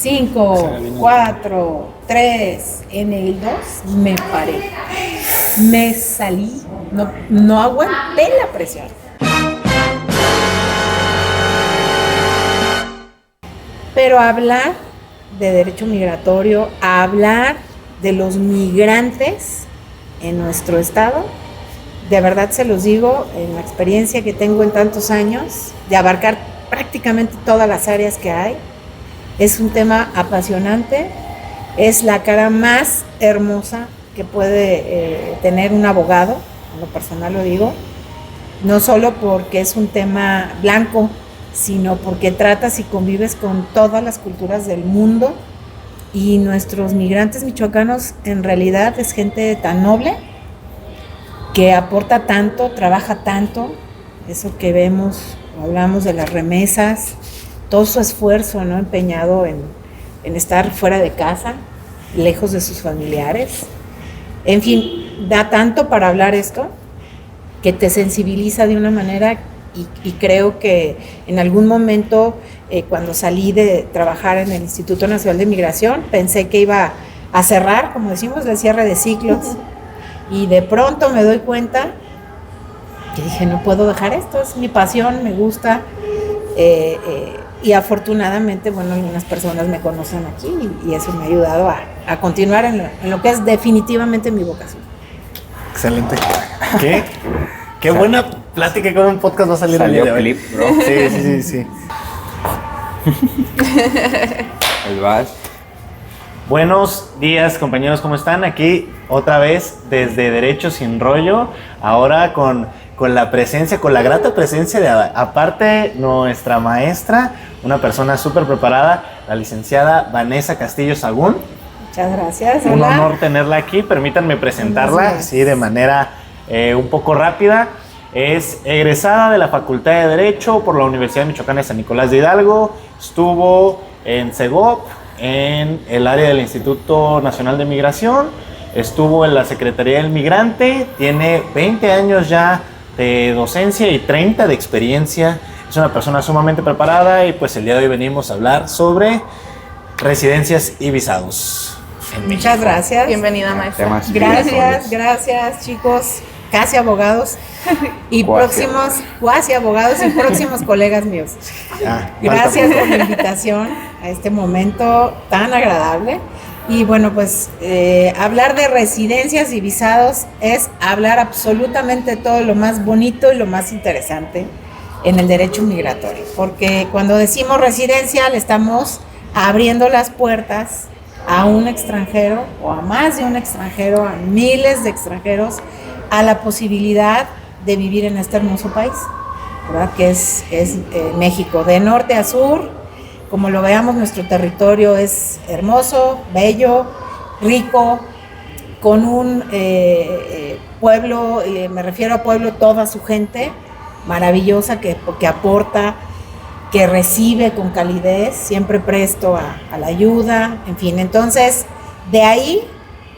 5, 4, 3, en el 2 me paré, me salí, no aguanté la presión. Pero hablar de derecho migratorio, hablar de los migrantes en nuestro estado, de verdad se los digo, en la experiencia que tengo en tantos años, de abarcar prácticamente todas las áreas que hay, es un tema apasionante, es la cara más hermosa que puede tener un abogado, en lo personal lo digo, no solo porque es un tema blanco, sino porque tratas y convives con todas las culturas del mundo, y nuestros migrantes michoacanos en realidad es gente tan noble, que aporta tanto, trabaja tanto, eso que vemos, hablamos de las remesas, todo su esfuerzo, ¿no?, empeñado en estar fuera de casa, lejos de sus familiares. En fin, da tanto para hablar esto, que te sensibiliza de una manera, y creo que en algún momento, cuando salí de trabajar en el Instituto Nacional de Migración, pensé que iba a cerrar, como decimos, el cierre de ciclos, y de pronto me doy cuenta que dije, no puedo dejar esto, es mi pasión, me gusta, y afortunadamente, bueno, algunas personas me conocen aquí, y eso me ha ayudado a continuar en lo que es definitivamente mi vocación. Excelente. Qué buena plática, con un podcast va a salir el día de hoy. Clip, bro. Sí. Ahí vas. Buenos días, compañeros, ¿cómo están? Aquí otra vez desde Derecho Sin Rollo, ahora con la presencia, con la grata presencia de, aparte, nuestra maestra, una persona súper preparada, la licenciada Vanessa Castillo Sagún. Muchas gracias. Un Hola. honor tenerla aquí, permítanme presentarla así de manera un poco rápida. Es egresada de la Facultad de Derecho por la Universidad Michoacana de San Nicolás de Hidalgo, estuvo en CEGOP, en el área del Instituto Nacional de Migración, estuvo en la Secretaría del Migrante, tiene 20 años ya de docencia y 30 de experiencia, es una persona sumamente preparada, y pues el día de hoy venimos a hablar sobre residencias y visados en México. Muchas gracias. Bienvenida, maestra. Gracias, chicos, casi abogados y próximos, cuasi abogados y próximos colegas míos. Gracias por la invitación a este momento tan agradable. Y bueno, pues hablar de residencias y visados es hablar absolutamente todo lo más bonito y lo más interesante en el derecho migratorio, porque cuando decimos residencia le estamos abriendo las puertas a un extranjero, o a más de un extranjero, a miles de extranjeros, a la posibilidad de vivir en este hermoso país, ¿verdad? Que es México, de norte a sur. Como lo veamos, nuestro territorio es hermoso, bello, rico, con un pueblo, me refiero a pueblo, toda su gente maravillosa que aporta, que recibe con calidez, siempre presto a la ayuda, en fin. Entonces, de ahí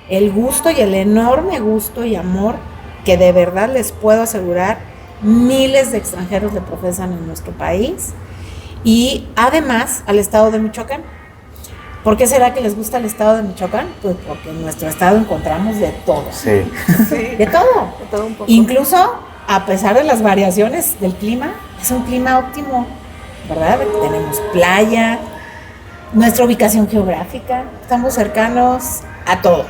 el gusto y el enorme gusto y amor que de verdad les puedo asegurar miles de extranjeros le profesan en nuestro país, y además al estado de Michoacán. ¿Por qué será que les gusta el estado de Michoacán? Pues porque en nuestro estado encontramos de todo. Sí. De todo un poco. Incluso a pesar de las variaciones del clima, es un clima óptimo, ¿verdad? Tenemos playa, nuestra ubicación geográfica, estamos cercanos a todo.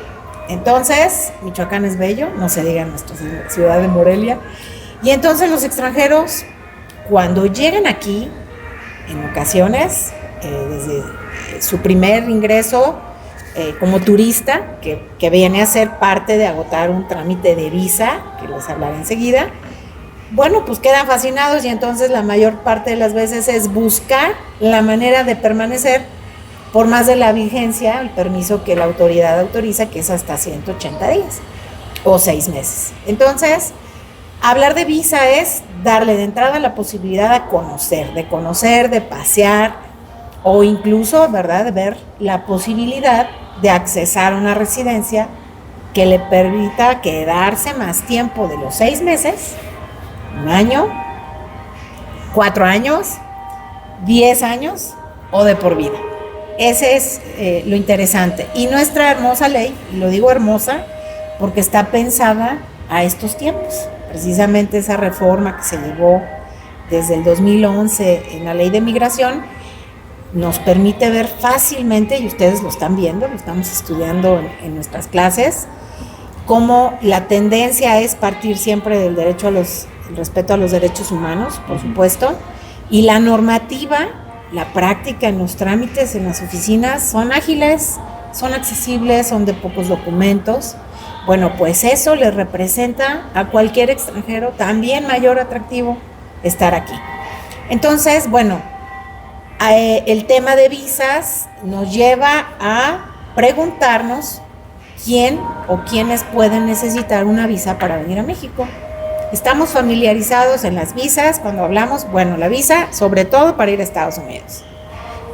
Entonces, Michoacán es bello, no se diga en nuestra ciudad de Morelia. Y entonces los extranjeros, cuando llegan aquí, en ocasiones, desde su primer ingreso como turista, que viene a ser parte de agotar un trámite de visa, que les hablaré enseguida, bueno, pues quedan fascinados, y entonces la mayor parte de las veces es buscar la manera de permanecer por más de la vigencia, el permiso que la autoridad autoriza, que es hasta 180 días o 6 meses. Entonces, hablar de visa es darle de entrada la posibilidad de conocer, de pasear, o incluso, ¿verdad?, de ver la posibilidad de accesar a una residencia que le permita quedarse más tiempo de los 6 meses, 1 año, 4 años, 10 años o de por vida. ese es lo interesante. Y nuestra hermosa ley, y lo digo hermosa, porque está pensada a estos tiempos. Precisamente esa reforma que se llevó desde el 2011 en la ley de migración nos permite ver fácilmente, y ustedes lo están viendo, lo estamos estudiando en nuestras clases, cómo la tendencia es partir siempre del derecho el respeto a los derechos humanos, por supuesto, y la normativa, la práctica en los trámites, en las oficinas, son ágiles, son accesibles, son de pocos documentos. Bueno, pues eso le representa a cualquier extranjero también mayor atractivo estar aquí. Entonces, bueno, el tema de visas nos lleva a preguntarnos quién o quiénes pueden necesitar una visa para venir a México. Estamos familiarizados en las visas cuando hablamos, bueno, la visa sobre todo para ir a Estados Unidos,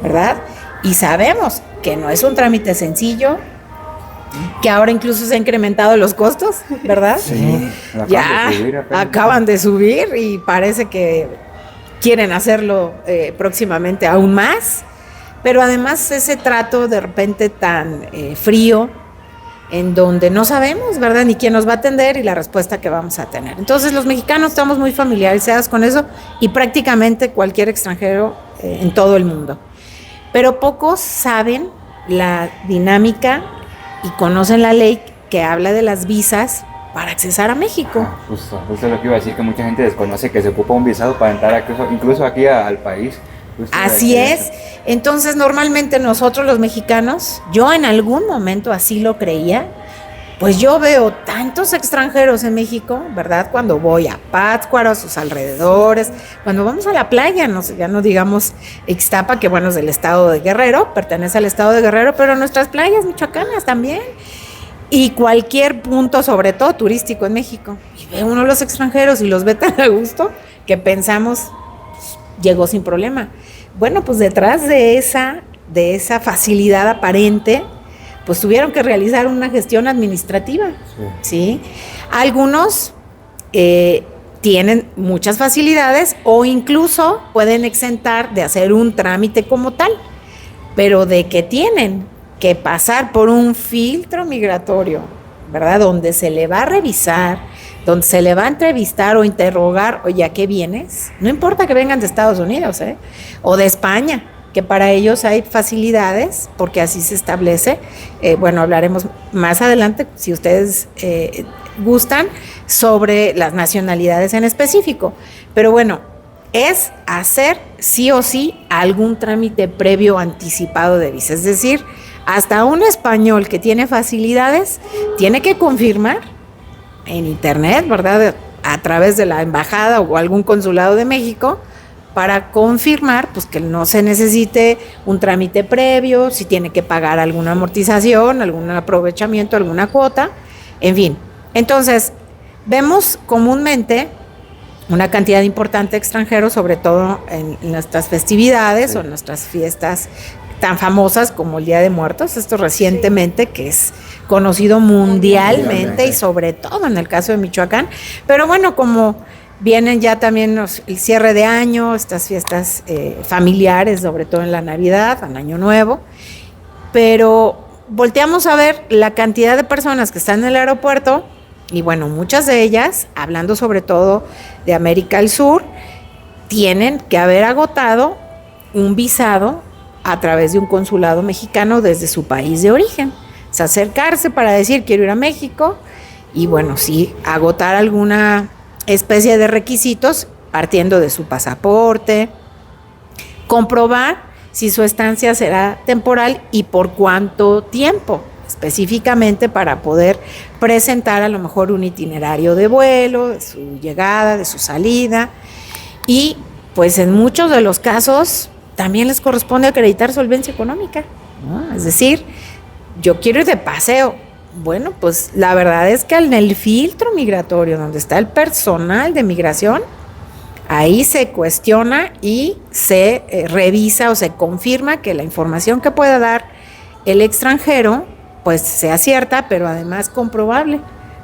¿verdad? Y sabemos que no es un trámite sencillo, que ahora incluso se han incrementado los costos, ¿verdad? Sí, ya acaban de subir y parece que quieren hacerlo próximamente aún más, pero además ese trato de repente tan frío, en donde no sabemos, ¿verdad?, ni quién nos va a atender y la respuesta que vamos a tener. Entonces los mexicanos estamos muy familiarizados con eso y prácticamente cualquier extranjero en todo el mundo. Pero pocos saben la dinámica y conocen la ley que habla de las visas para accesar a México. Justo es lo que iba a decir, que mucha gente desconoce que se ocupa un visado para entrar incluso aquí al país. Así es. Entonces, normalmente nosotros los mexicanos, yo en algún momento así lo creía, pues yo veo tantos extranjeros en México, ¿verdad? Cuando voy a Pátzcuaro, a sus alrededores, cuando vamos a la playa, ya no digamos Ixtapa, que bueno, es del estado de Guerrero, pertenece al estado de Guerrero, pero nuestras playas michoacanas también. Y cualquier punto, sobre todo turístico en México. Y ve uno los extranjeros y los ve tan a gusto que pensamos, pues, llegó sin problema. Bueno, pues detrás de esa facilidad aparente, pues tuvieron que realizar una gestión administrativa, ¿sí? Algunos tienen muchas facilidades o incluso pueden exentar de hacer un trámite como tal, pero de que tienen que pasar por un filtro migratorio, ¿verdad?, donde se le va a revisar, donde se le va a entrevistar o interrogar, oye, ¿a qué vienes? No importa que vengan de Estados Unidos, o de España, que para ellos hay facilidades, porque así se establece. Bueno, hablaremos más adelante, si ustedes gustan, sobre las nacionalidades en específico. Pero bueno, es hacer sí o sí algún trámite previo anticipado de visa. Es decir, hasta un español que tiene facilidades tiene que confirmar en internet, ¿verdad?, a través de la embajada o algún consulado de México, para confirmar pues que no se necesite un trámite previo, si tiene que pagar alguna amortización, algún aprovechamiento, alguna cuota, en fin. Entonces, vemos comúnmente una cantidad importante de extranjeros, sobre todo en nuestras festividades o en nuestras fiestas tan famosas como el Día de Muertos, esto recientemente, que es conocido mundialmente y sobre todo en el caso de Michoacán. Pero bueno, como vienen ya también el cierre de año, estas fiestas familiares, sobre todo en la Navidad, en Año Nuevo, pero volteamos a ver la cantidad de personas que están en el aeropuerto y bueno, muchas de ellas, hablando sobre todo de América del Sur, tienen que haber agotado un visado a través de un consulado mexicano desde su país de origen. O sea, acercarse para decir quiero ir a México y bueno, sí, agotar alguna especie de requisitos partiendo de su pasaporte, comprobar si su estancia será temporal y por cuánto tiempo, específicamente para poder presentar a lo mejor un itinerario de vuelo, de su llegada, de su salida, y pues en muchos de los casos también les corresponde acreditar solvencia económica, ¿no? Es decir, yo quiero ir de paseo. Bueno, pues la verdad es que en el filtro migratorio, donde está el personal de migración, ahí se cuestiona y se revisa o se confirma que la información que pueda dar el extranjero, pues sea cierta, pero además comprobable,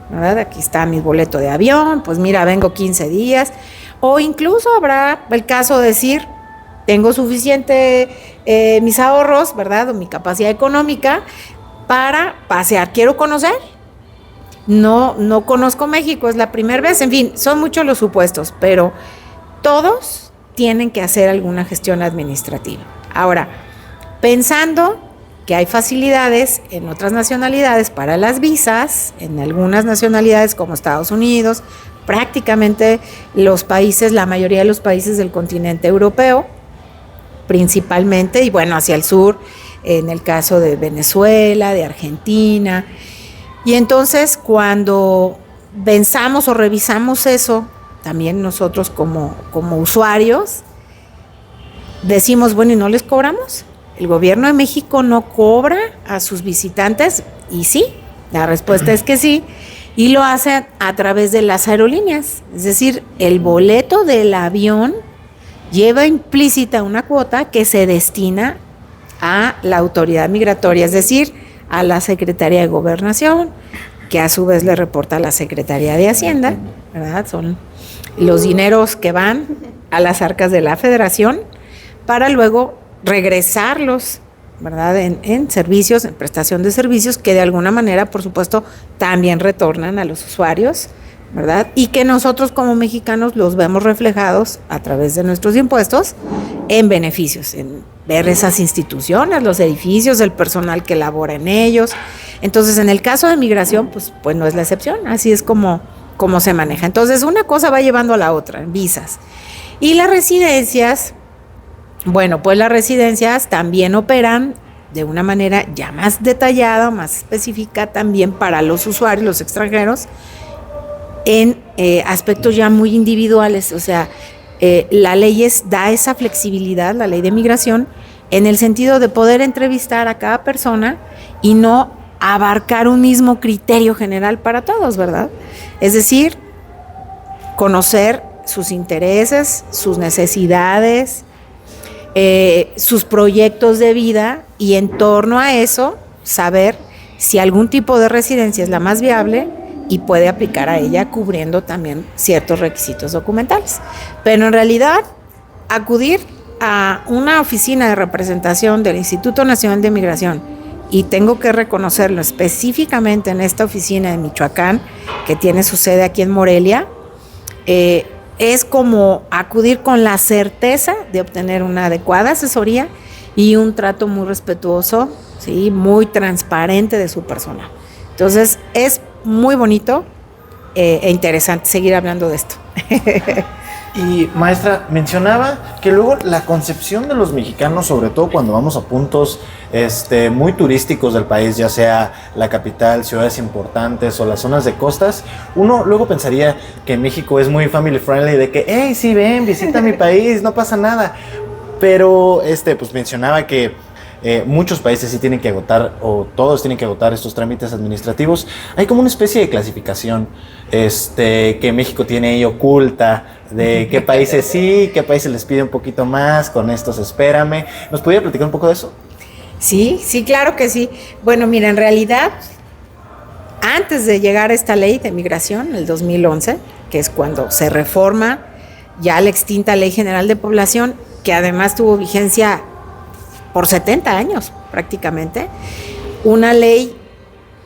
¿verdad? Aquí está mi boleto de avión, pues mira, vengo 15 días, o incluso habrá el caso de decir, tengo suficiente mis ahorros, ¿verdad? O mi capacidad económica para pasear. Quiero conocer. No conozco México, es la primera vez. En fin, son muchos los supuestos, pero todos tienen que hacer alguna gestión administrativa. Ahora, pensando que hay facilidades en otras nacionalidades para las visas, en algunas nacionalidades como Estados Unidos, prácticamente los países, la mayoría de los países del continente europeo, principalmente, y bueno, hacia el sur, en el caso de Venezuela, de Argentina. Y entonces cuando pensamos o revisamos eso, también nosotros como usuarios, decimos, bueno, ¿y no les cobramos? ¿El gobierno de México no cobra a sus visitantes? Y sí, la respuesta es que sí, y lo hace a través de las aerolíneas. Es decir, el boleto del avión lleva implícita una cuota que se destina a la autoridad migratoria, es decir, a la Secretaría de Gobernación, que a su vez le reporta a la Secretaría de Hacienda, ¿verdad? Son los dineros que van a las arcas de la Federación para luego regresarlos, ¿verdad? En servicios, en prestación de servicios que de alguna manera, por supuesto, también retornan a los usuarios, ¿verdad? Y que nosotros como mexicanos los vemos reflejados a través de nuestros impuestos en beneficios, en ver esas instituciones, los edificios, el personal que labora en ellos. Entonces, en el caso de migración, pues no es la excepción, así es como se maneja. Entonces, una cosa va llevando a la otra, en visas. Y las residencias, bueno, pues las residencias también operan de una manera ya más detallada, más específica también para los usuarios, los extranjeros, en aspectos ya muy individuales. O sea, la ley da esa flexibilidad, la ley de migración, en el sentido de poder entrevistar a cada persona y no abarcar un mismo criterio general para todos, ¿verdad? Es decir, conocer sus intereses, sus necesidades, sus proyectos de vida, y en torno a eso saber si algún tipo de residencia es la más viable y puede aplicar a ella cubriendo también ciertos requisitos documentales. Pero en realidad, acudir a una oficina de representación del Instituto Nacional de Migración, y tengo que reconocerlo específicamente en esta oficina de Michoacán, que tiene su sede aquí en Morelia, es como acudir con la certeza de obtener una adecuada asesoría y un trato muy respetuoso, ¿sí? Muy transparente de su personal. Entonces, es muy bonito e interesante seguir hablando de esto. Y maestra, mencionaba que luego la concepción de los mexicanos, sobre todo cuando vamos a puntos muy turísticos del país, ya sea la capital, ciudades importantes o las zonas de costas, uno luego pensaría que México es muy family friendly, de que, hey, sí, ven, visita mi país, no pasa nada. Pero pues mencionaba que muchos países sí tienen que agotar, o todos tienen que agotar estos trámites administrativos. Hay como una especie de clasificación que México tiene ahí oculta, de qué países sí, qué países les pide un poquito más, con estos espérame. ¿Nos podría platicar un poco de eso? Sí, claro que sí. Bueno, mira, en realidad, antes de llegar a esta ley de migración, el 2011, que es cuando se reforma ya la extinta Ley General de Población, que además tuvo vigencia por 70 años prácticamente, una ley,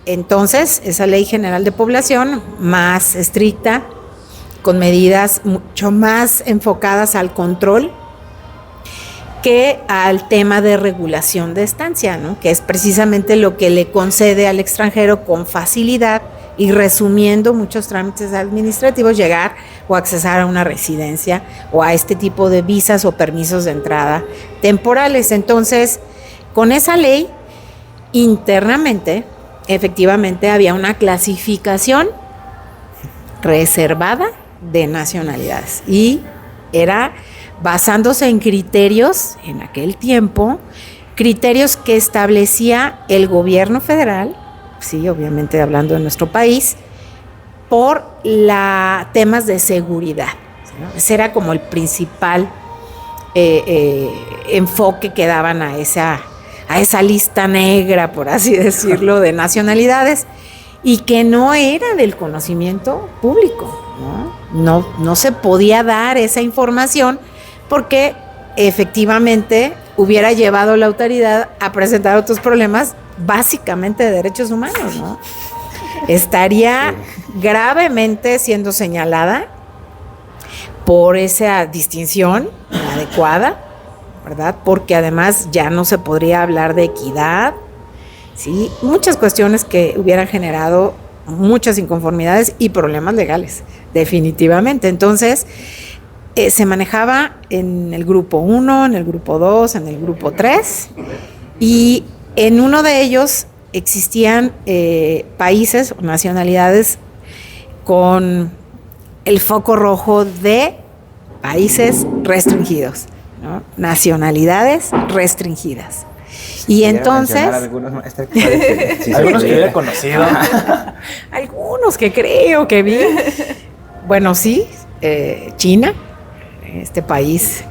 entonces, esa Ley General de Población más estricta, con medidas mucho más enfocadas al control que al tema de regulación de estancia, ¿no? Que es precisamente lo que le concede al extranjero con facilidad y resumiendo muchos trámites administrativos, llegar o accesar a una residencia o a este tipo de visas o permisos de entrada temporales. Entonces, con esa ley, internamente, efectivamente, había una clasificación reservada de nacionalidades y era basándose en criterios, en aquel tiempo, criterios que establecía el gobierno federal, sí, obviamente hablando de nuestro país, por temas de seguridad, ¿no? Ese era como el principal enfoque que daban a esa lista negra, por así decirlo, de nacionalidades, y que no era del conocimiento público, ¿no? No se podía dar esa información porque efectivamente hubiera llevado a la autoridad a presentar otros problemas básicamente de derechos humanos, ¿no? Estaría gravemente siendo señalada por esa distinción inadecuada, ¿verdad? Porque además ya no se podría hablar de equidad, ¿sí? Muchas cuestiones que hubieran generado muchas inconformidades y problemas legales, definitivamente. Entonces, se manejaba en el grupo 1, en el grupo 2, en el grupo 3, y en uno de ellos existían países o nacionalidades con el foco rojo de países restringidos, ¿no? Nacionalidades restringidas. Y entonces... Algunos Algunos que hubiera conocido. Algunos que creo que vi. Bueno, sí, China, este país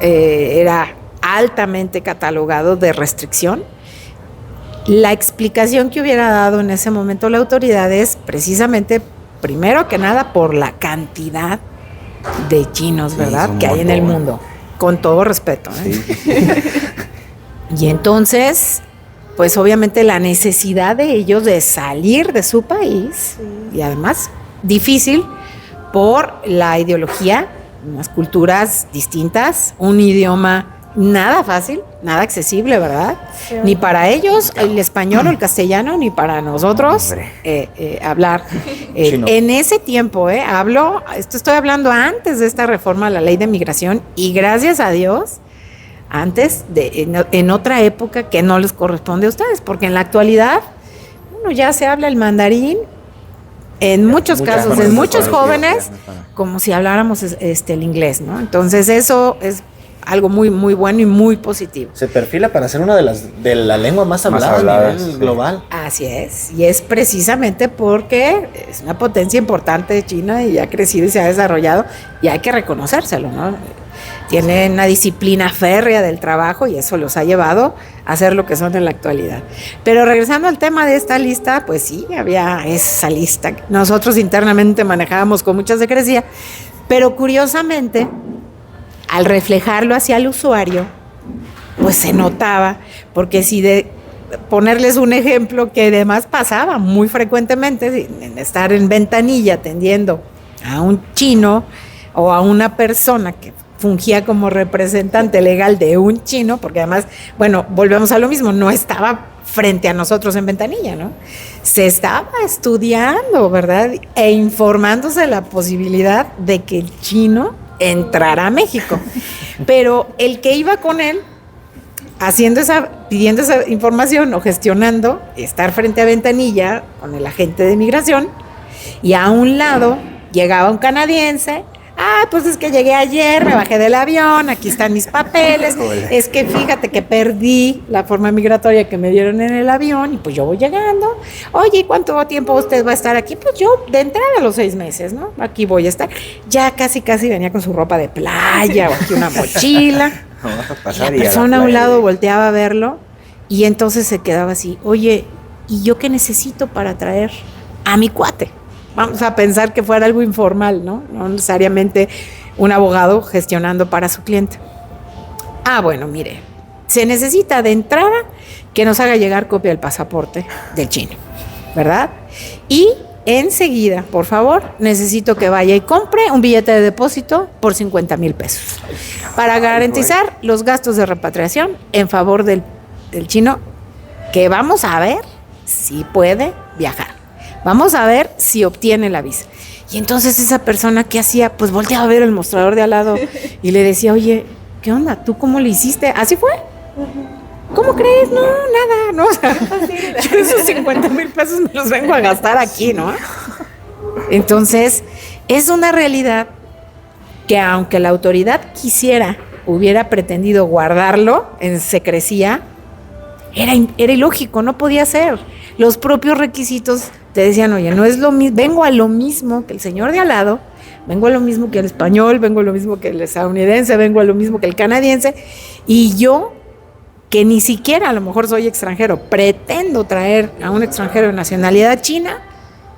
era altamente catalogado de restricción. La explicación que hubiera dado en ese momento la autoridad es precisamente, primero que nada, por la cantidad de chinos, ¿verdad?, que hay en el mundo, con todo respeto, ¿eh? Sí. Y entonces, pues obviamente la necesidad de ellos de salir de su país, y además difícil por la ideología, unas culturas distintas, un idioma nada fácil, nada accesible, ¿verdad? Sí. Ni para ellos el español o el castellano, ni para nosotros hablar. En ese tiempo, estoy hablando antes de esta reforma a la ley de migración, y gracias a Dios, antes en otra época que no les corresponde a ustedes, porque en la actualidad, bueno, ya se habla el mandarín, en muchos casos, en muchos jóvenes, como si habláramos el inglés, ¿no? Entonces eso es algo muy, muy bueno y muy positivo. Se perfila para ser una de la lengua más hablada a nivel global. Así es, y es precisamente porque es una potencia importante de China y ha crecido y se ha desarrollado, y hay que reconocérselo, ¿no? Tienen una disciplina férrea del trabajo y eso los ha llevado a ser lo que son en la actualidad. Pero regresando al tema de esta lista, pues sí, había esa lista que nosotros internamente manejábamos con mucha secrecía, pero curiosamente, al reflejarlo hacia el usuario, pues se notaba, porque si de ponerles un ejemplo que además pasaba muy frecuentemente, en estar en ventanilla atendiendo a un chino o a una persona que fungía como representante legal de un chino, porque además, bueno, volvemos a lo mismo, no estaba frente a nosotros en ventanilla, ¿no? Se estaba estudiando, ¿verdad? E informándose de la posibilidad de que el chino entrara a México. Pero el que iba con él, pidiendo esa información o gestionando, estar frente a ventanilla con el agente de migración, y a un lado llegaba un canadiense. Pues es que llegué ayer, me bajé del avión, aquí están mis papeles, es que fíjate que perdí la forma migratoria que me dieron en el avión y pues yo voy llegando. Oye, ¿cuánto tiempo usted va a estar aquí? Pues yo de entrada a los 6 meses, ¿no? Aquí voy a estar. Ya casi venía con su ropa de playa o aquí una mochila. La persona a un lado volteaba a verlo y entonces se quedaba así, oye, ¿y yo qué necesito para traer a mi cuate? Vamos a pensar que fuera algo informal, ¿no? No necesariamente un abogado gestionando para su cliente. Bueno, mire, se necesita de entrada que nos haga llegar copia del pasaporte del chino, ¿verdad? Y enseguida, por favor, necesito que vaya y compre un billete de depósito por 50,000 pesos para garantizar los gastos de repatriación en favor del chino, que vamos a ver si puede viajar. Vamos a ver si obtiene la visa. Y entonces esa persona, ¿qué hacía? Pues volteaba a ver el mostrador de al lado y le decía, oye, ¿qué onda? ¿Tú cómo le hiciste? ¿Así fue? ¿Cómo crees? No, nada, no. O sea, yo esos 50,000 pesos me los vengo a gastar aquí, ¿no? Entonces, es una realidad que aunque la autoridad hubiera pretendido guardarlo en secrecía, era ilógico, no podía ser. Los propios requisitos te decían, oye, no es lo mismo, vengo a lo mismo que el señor de al lado, vengo a lo mismo que el español, vengo a lo mismo que el estadounidense, vengo a lo mismo que el canadiense, y yo, que ni siquiera a lo mejor soy extranjero, pretendo traer a un extranjero de nacionalidad china,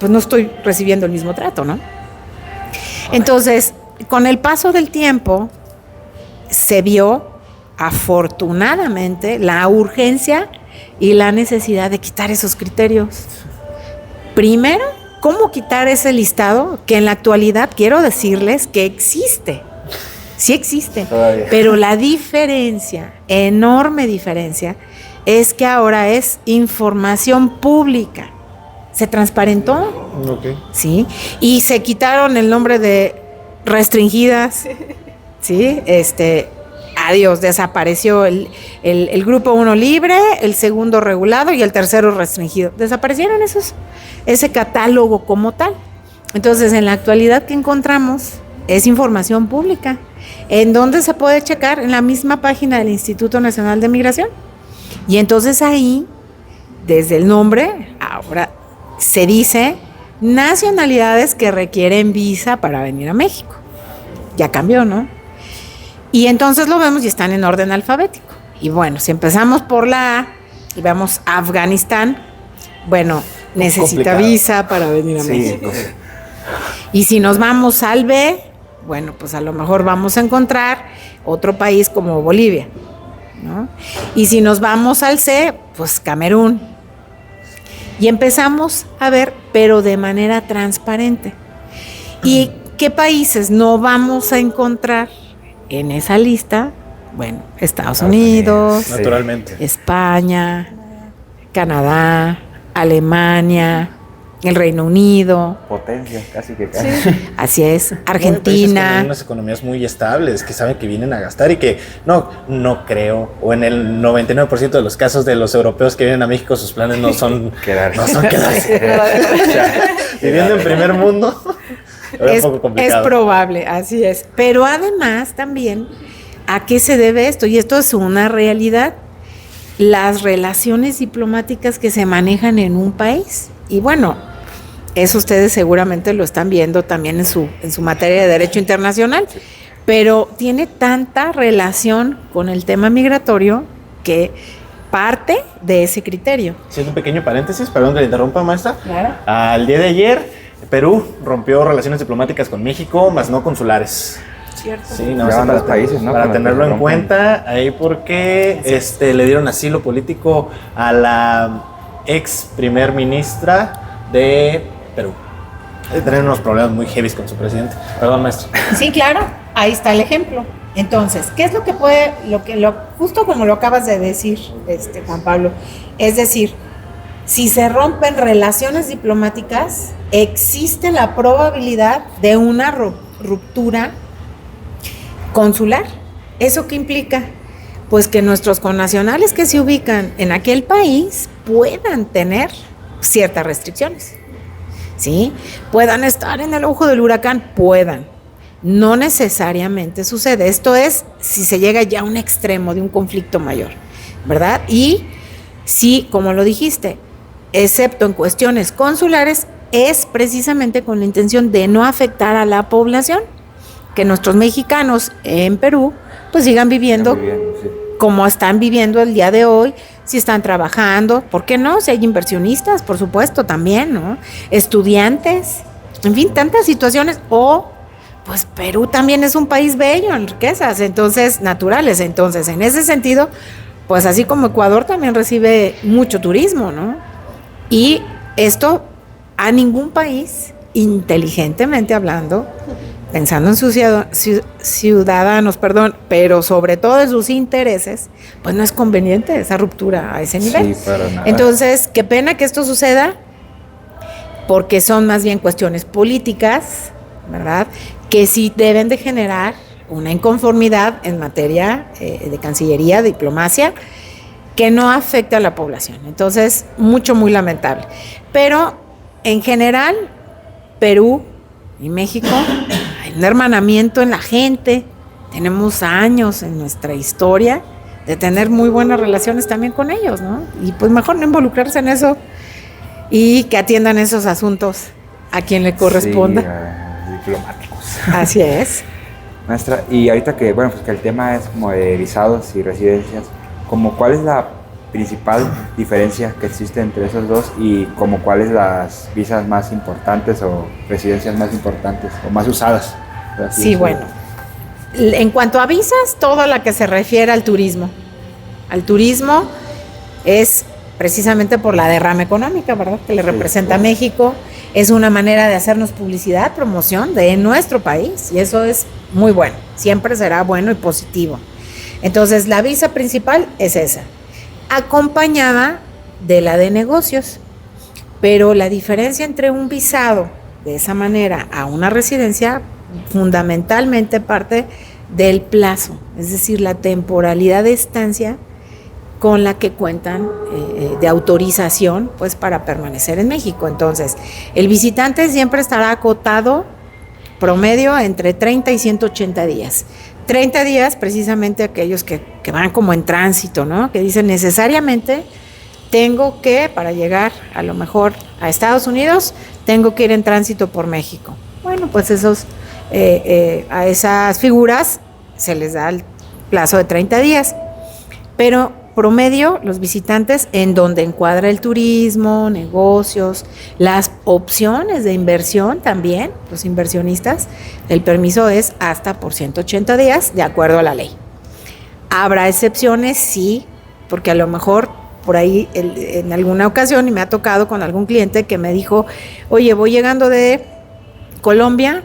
pues no estoy recibiendo el mismo trato, ¿no? Entonces, con el paso del tiempo, se vio afortunadamente la urgencia y la necesidad de quitar esos criterios. Primero, ¿cómo quitar ese listado que en la actualidad quiero decirles que existe? Sí existe, Todavía. pero la diferencia, enorme diferencia, es que ahora es información pública. Se transparentó, Ok. ¿sí? Y se quitaron el nombre de restringidas, ¿sí? Adiós, desapareció el grupo 1 libre, el segundo regulado y el tercero restringido. Desaparecieron ese catálogo como tal. Entonces, en la actualidad, ¿qué encontramos? Es información pública. ¿En dónde se puede checar? En la misma página del Instituto Nacional de Migración. Y entonces ahí, desde el nombre, ahora se dice nacionalidades que requieren visa para venir a México. Ya cambió, ¿no? Y entonces lo vemos y están en orden alfabético. Y bueno, si empezamos por la A y vamos a Afganistán, bueno, necesita complicado. visa para venir a Sí, México. pues, Y si nos vamos al B, bueno, pues a lo mejor vamos a encontrar otro país como Bolivia, ¿no? Y si nos vamos al C, pues Camerún. Y empezamos a ver, pero de manera transparente. ¿Y qué países no vamos a encontrar en esa lista? Bueno, Estados Unidos, Naturalmente. España, Canadá, Alemania, el Reino Unido, potencia, casi que casi. así es, Hay países Argentina. con unas economías muy estables, que saben que vienen a gastar y que no creo, o en el 99% de los casos de los europeos que vienen a México, sus planes no son Quedarse. No son quedarse. O sea, viviendo en primer mundo, es un poco Es complicado. probable, así es. Pero además también, ¿a qué se debe esto? Y esto es una realidad. Las relaciones diplomáticas que se manejan en un país. Y bueno, eso ustedes seguramente lo están viendo también en su materia de derecho internacional. Pero tiene tanta relación con el tema migratorio que parte de ese criterio. Haciendo un pequeño paréntesis, perdón que le interrumpa, maestra. Claro. Al día de ayer, Perú rompió relaciones diplomáticas con México, más no consulares. Cierto. Sí, Ya van dos países, ¿no? Para Con los que tenerlo se en rompen. cuenta, ahí porque le dieron asilo político a la ex primer ministra de Perú. Tener unos problemas muy heavy con su presidente. Perdón, maestro. Sí, claro, ahí está el ejemplo. Entonces, ¿qué es lo que puede, justo como lo acabas de decir, Juan Pablo? Es decir, si se rompen relaciones diplomáticas, existe la probabilidad de una ruptura consular. ¿Eso qué implica? Pues que nuestros connacionales que se ubican en aquel país puedan tener ciertas restricciones, ¿sí? Puedan estar en el ojo del huracán, puedan. No necesariamente sucede. Esto es si se llega ya a un extremo de un conflicto mayor, ¿verdad? Y sí, como lo dijiste, excepto en cuestiones consulares, es precisamente con la intención de no afectar a la población, que nuestros mexicanos en Perú pues sigan viviendo Muy bien, sí. como están viviendo el día de hoy, si están trabajando, ¿por qué no? Si hay inversionistas, por supuesto, también, ¿no? Estudiantes, en fin, tantas situaciones. O, pues Perú también es un país bello en riquezas, entonces, naturales. Entonces, en ese sentido, pues así como Ecuador también recibe mucho turismo, ¿no? Y esto a ningún país, inteligentemente hablando, pensando en sus ciudadanos, pero sobre todo en sus intereses, pues no es conveniente esa ruptura a ese nivel. Sí, para nada. Entonces, qué pena que esto suceda, porque son más bien cuestiones políticas, ¿verdad? Que sí deben de generar una inconformidad en materia de Cancillería, de diplomacia, que no afecta a la población. Entonces, muy lamentable. Pero, en general, Perú y México, hay un hermanamiento en la gente. Tenemos años en nuestra historia de tener muy buenas relaciones también con ellos, ¿no? Y pues mejor no involucrarse en eso y que atiendan esos asuntos a quien le corresponda. Sí, diplomáticos. Así es. Maestra, y ahorita que, bueno, pues que el tema es como de visados y residencias, como cuál es la principal diferencia que existe entre esos dos y como cuáles las visas más importantes o residencias más importantes o más usadas. Sí, bueno. En cuanto a visas, todo lo que se refiere al turismo. Al turismo es precisamente por la derrama económica, ¿verdad?, que le representa a México. Es una manera de hacernos publicidad, promoción de nuestro país, y eso es muy bueno. Siempre será bueno y positivo. Entonces, la visa principal es esa, acompañada de la de negocios. Pero la diferencia entre un visado de esa manera a una residencia fundamentalmente parte del plazo, es decir, la temporalidad de estancia con la que cuentan de autorización, pues, para permanecer en México. Entonces, el visitante siempre estará acotado promedio entre 30 y 180 días. 30 días precisamente aquellos que van como en tránsito, ¿no? Que dicen necesariamente tengo que, para llegar a lo mejor a Estados Unidos, tengo que ir en tránsito por México. Bueno, pues a esas figuras se les da el plazo de 30 días. Pero promedio, los visitantes en donde encuadra el turismo, negocios, las opciones de inversión también, los inversionistas, el permiso es hasta por 180 días de acuerdo a la ley. Habrá excepciones, sí, porque a lo mejor por ahí en alguna ocasión, y me ha tocado con algún cliente que me dijo, oye, voy llegando de Colombia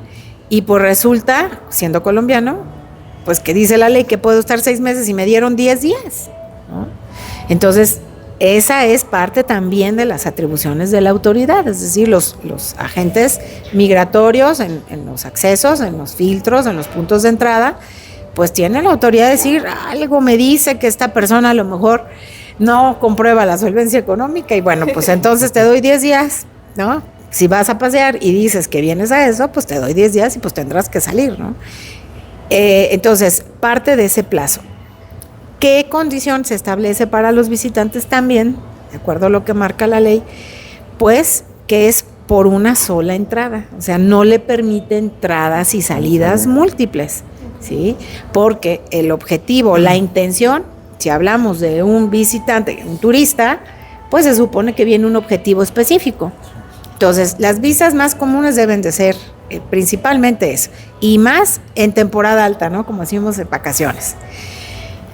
y pues resulta, siendo colombiano, pues que dice la ley que puedo estar 6 meses y me dieron 10 días, ¿no? Entonces, esa es parte también de las atribuciones de la autoridad, es decir, los agentes migratorios en los accesos, en los filtros, en los puntos de entrada, pues tienen la autoridad de decir, algo me dice que esta persona a lo mejor no comprueba la solvencia económica y bueno, pues entonces te doy 10 días, ¿no? Si vas a pasear y dices que vienes a eso, pues te doy 10 días y pues tendrás que salir, ¿no? Entonces, parte de ese plazo. ¿Qué condición se establece para los visitantes también, de acuerdo a lo que marca la ley? Pues que es por una sola entrada, o sea, no le permite entradas y salidas múltiples, ¿sí? Porque el objetivo, la intención, si hablamos de un visitante, un turista, pues se supone que viene un objetivo específico. Entonces, las visas más comunes deben de ser principalmente eso, y más en temporada alta, ¿no? Como decimos, en vacaciones.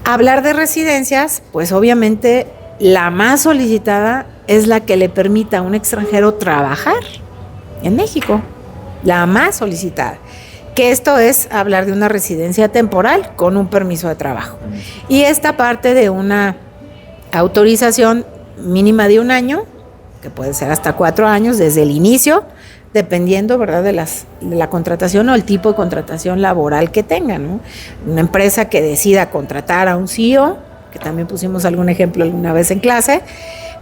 Hablar de residencias, pues obviamente la más solicitada es la que le permita a un extranjero trabajar en México, la más solicitada. Que esto es hablar de una residencia temporal con un permiso de trabajo. Y esta parte de una autorización mínima de 1 año, que puede ser hasta 4 años desde el inicio, dependiendo, ¿verdad?, de la contratación o el tipo de contratación laboral que tengan, ¿no? Una empresa que decida contratar a un CEO, que también pusimos algún ejemplo alguna vez en clase,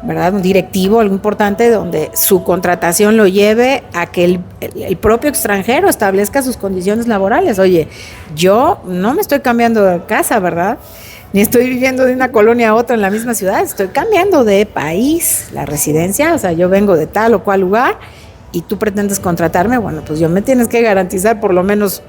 ¿verdad?, un directivo, algo importante, donde su contratación lo lleve a que el propio extranjero establezca sus condiciones laborales. Oye, yo no me estoy cambiando de casa, ¿verdad?, ni estoy viviendo de una colonia a otra en la misma ciudad, estoy cambiando de país, la residencia, o sea, yo vengo de tal o cual lugar y tú pretendes contratarme, bueno, pues yo me tienes que garantizar por lo menos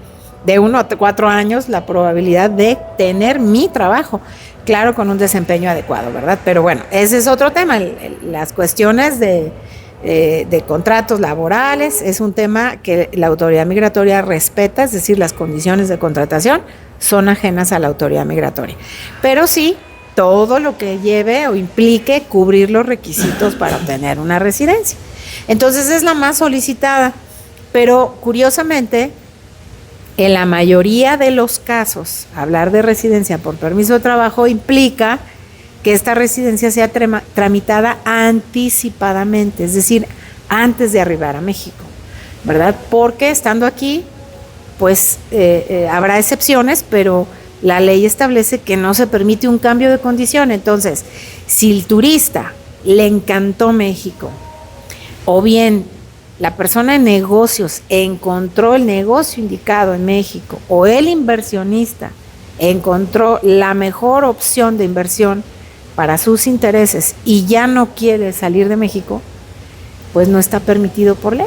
de 1 a 4 años la probabilidad de tener mi trabajo, claro, con un desempeño adecuado, ¿verdad? Pero bueno, ese es otro tema, las cuestiones de contratos laborales es un tema que la autoridad migratoria respeta, es decir, las condiciones de contratación son ajenas a la autoridad migratoria, pero sí todo lo que lleve o implique cubrir los requisitos para obtener una residencia. Entonces es la más solicitada, pero curiosamente, en la mayoría de los casos, hablar de residencia por permiso de trabajo implica que esta residencia sea tramitada anticipadamente, es decir, antes de arribar a México, ¿verdad? Porque estando aquí, pues habrá excepciones, pero la ley establece que no se permite un cambio de condición. Entonces, si el turista le encantó México, o bien la persona en negocios encontró el negocio indicado en México, o el inversionista encontró la mejor opción de inversión para sus intereses y ya no quiere salir de México, pues no está permitido por ley.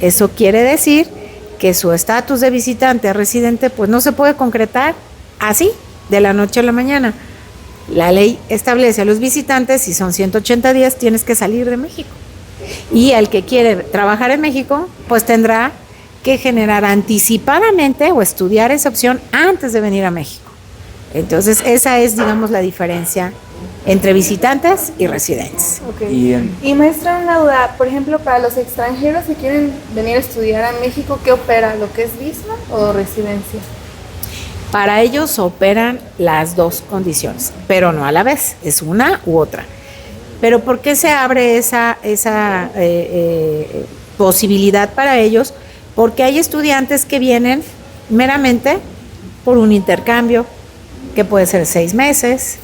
Eso quiere decir que su estatus de visitante a residente pues no se puede concretar así, de la noche a la mañana. La ley establece a los visitantes, si son 180 días, tienes que salir de México. Y al que quiere trabajar en México, pues tendrá que generar anticipadamente o estudiar esa opción antes de venir a México. Entonces, esa es, digamos, la diferencia entre visitantes y residentes. Okay. Y maestra, una duda, por ejemplo, para los extranjeros que quieren venir a estudiar a México, ¿qué opera? ¿Lo que es visa o residencia? Para ellos operan las dos condiciones, pero no a la vez, es una u otra. Pero ¿por qué se abre esa posibilidad para ellos? Porque hay estudiantes que vienen meramente por un intercambio, que puede ser 6 meses,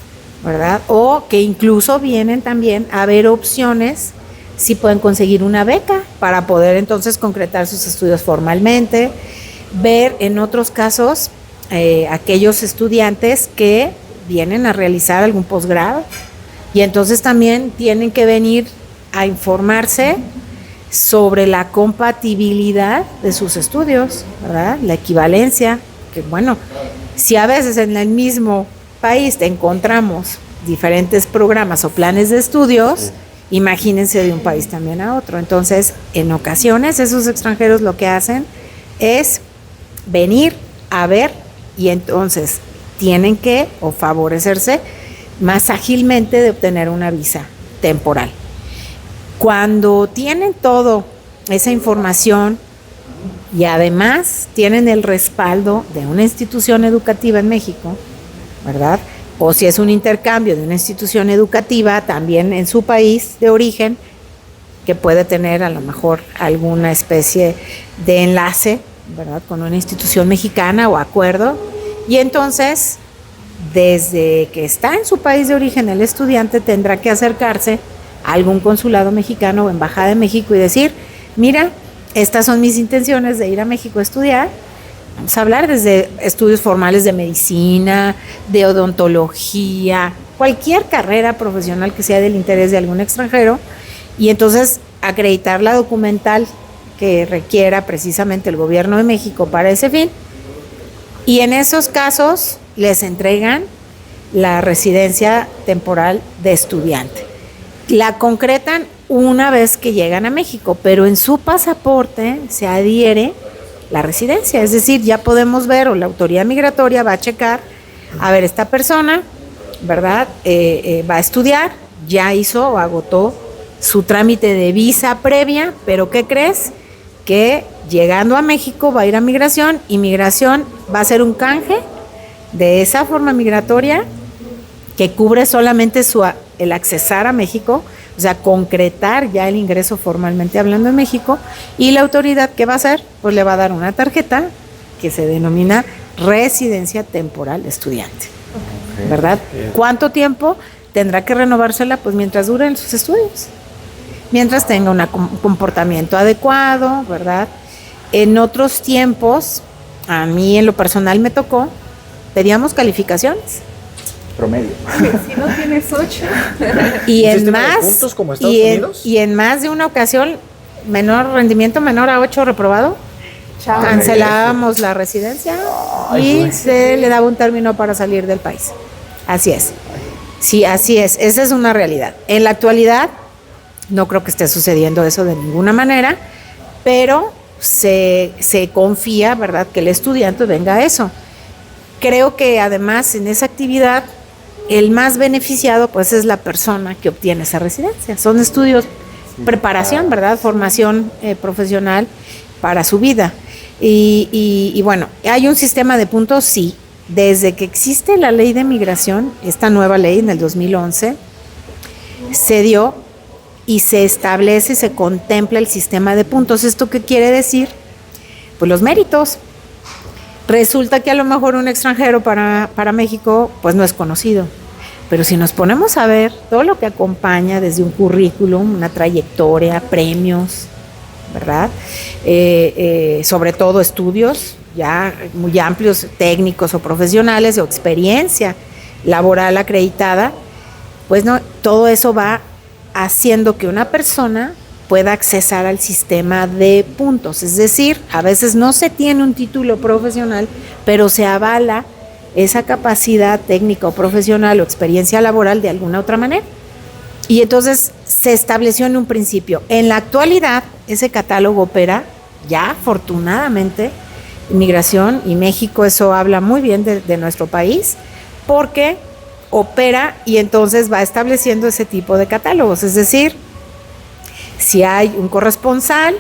¿verdad? O que incluso vienen también a ver opciones si pueden conseguir una beca para poder entonces concretar sus estudios formalmente, ver en otros casos aquellos estudiantes que vienen a realizar algún posgrado y entonces también tienen que venir a informarse sobre la compatibilidad de sus estudios, ¿verdad? La equivalencia, que bueno, si a veces en el mismo país te encontramos diferentes programas o planes de estudios, imagínense de un país también a otro. Entonces, en ocasiones esos extranjeros lo que hacen es venir a ver y entonces tienen que o favorecerse más ágilmente de obtener una visa temporal. Cuando tienen toda esa información y además tienen el respaldo de una institución educativa en México, ¿verdad? O si es un intercambio de una institución educativa también en su país de origen, que puede tener a lo mejor alguna especie de enlace, ¿verdad?, con una institución mexicana o acuerdo, y entonces desde que está en su país de origen el estudiante tendrá que acercarse a algún consulado mexicano o embajada de México y decir, mira, estas son mis intenciones de ir a México a estudiar. Vamos a hablar desde estudios formales de medicina, de odontología, cualquier carrera profesional que sea del interés de algún extranjero, y entonces acreditar la documental que requiera precisamente el gobierno de México para ese fin, y en esos casos les entregan la residencia temporal de estudiante. La concretan una vez que llegan a México, pero en su pasaporte se adhiere la residencia, es decir, ya podemos ver, o la autoridad migratoria va a checar, a ver, esta persona, ¿verdad?, va a estudiar, ya hizo o agotó su trámite de visa previa, pero ¿qué crees? Que llegando a México va a ir a migración, y migración va a hacer un canje de esa forma migratoria que cubre solamente el accesar a México, o sea, concretar ya el ingreso formalmente hablando en México, y la autoridad, ¿qué va a hacer? Pues le va a dar una tarjeta que se denomina residencia temporal de estudiante, ¿verdad? ¿Cuánto tiempo tendrá que renovársela? Pues mientras duren sus estudios, mientras tenga un comportamiento adecuado, ¿verdad? En otros tiempos, a mí en lo personal me tocó, pedíamos calificaciones. Promedio. Si no tienes 8. Y en más, de puntos como Estados Unidos? Y en más de una ocasión, rendimiento menor a 8 reprobado, Chao. cancelábamos la residencia y se le daba un término para salir del país. Así es. Sí, así es. Esa es una realidad. En la actualidad, no creo que esté sucediendo eso de ninguna manera, pero se confía, ¿verdad?, que el estudiante venga a eso. Creo que además en esa actividad el más beneficiado pues es la persona que obtiene esa residencia. Son estudios, preparación, ¿verdad?, formación profesional para su vida. Y bueno, ¿hay un sistema de puntos? Sí. Desde que existe la ley de migración, esta nueva ley en el 2011, se dio y se establece, se contempla el sistema de puntos. ¿Esto qué quiere decir? Pues los méritos. Resulta que a lo mejor un extranjero para México pues no es conocido, pero si nos ponemos a ver todo lo que acompaña desde un currículum, una trayectoria, premios, ¿verdad? Sobre todo estudios ya muy amplios, técnicos o profesionales, o experiencia laboral acreditada, pues no, todo eso va haciendo que una persona pueda accesar al sistema de puntos. Es decir, a veces no se tiene un título profesional, pero se avala esa capacidad técnica o profesional o experiencia laboral de alguna otra manera. Y entonces se estableció en un principio. En la actualidad, ese catálogo opera ya afortunadamente, Migración y México, eso habla muy bien de nuestro país, porque opera y entonces va estableciendo ese tipo de catálogos. Es decir, si hay un corresponsal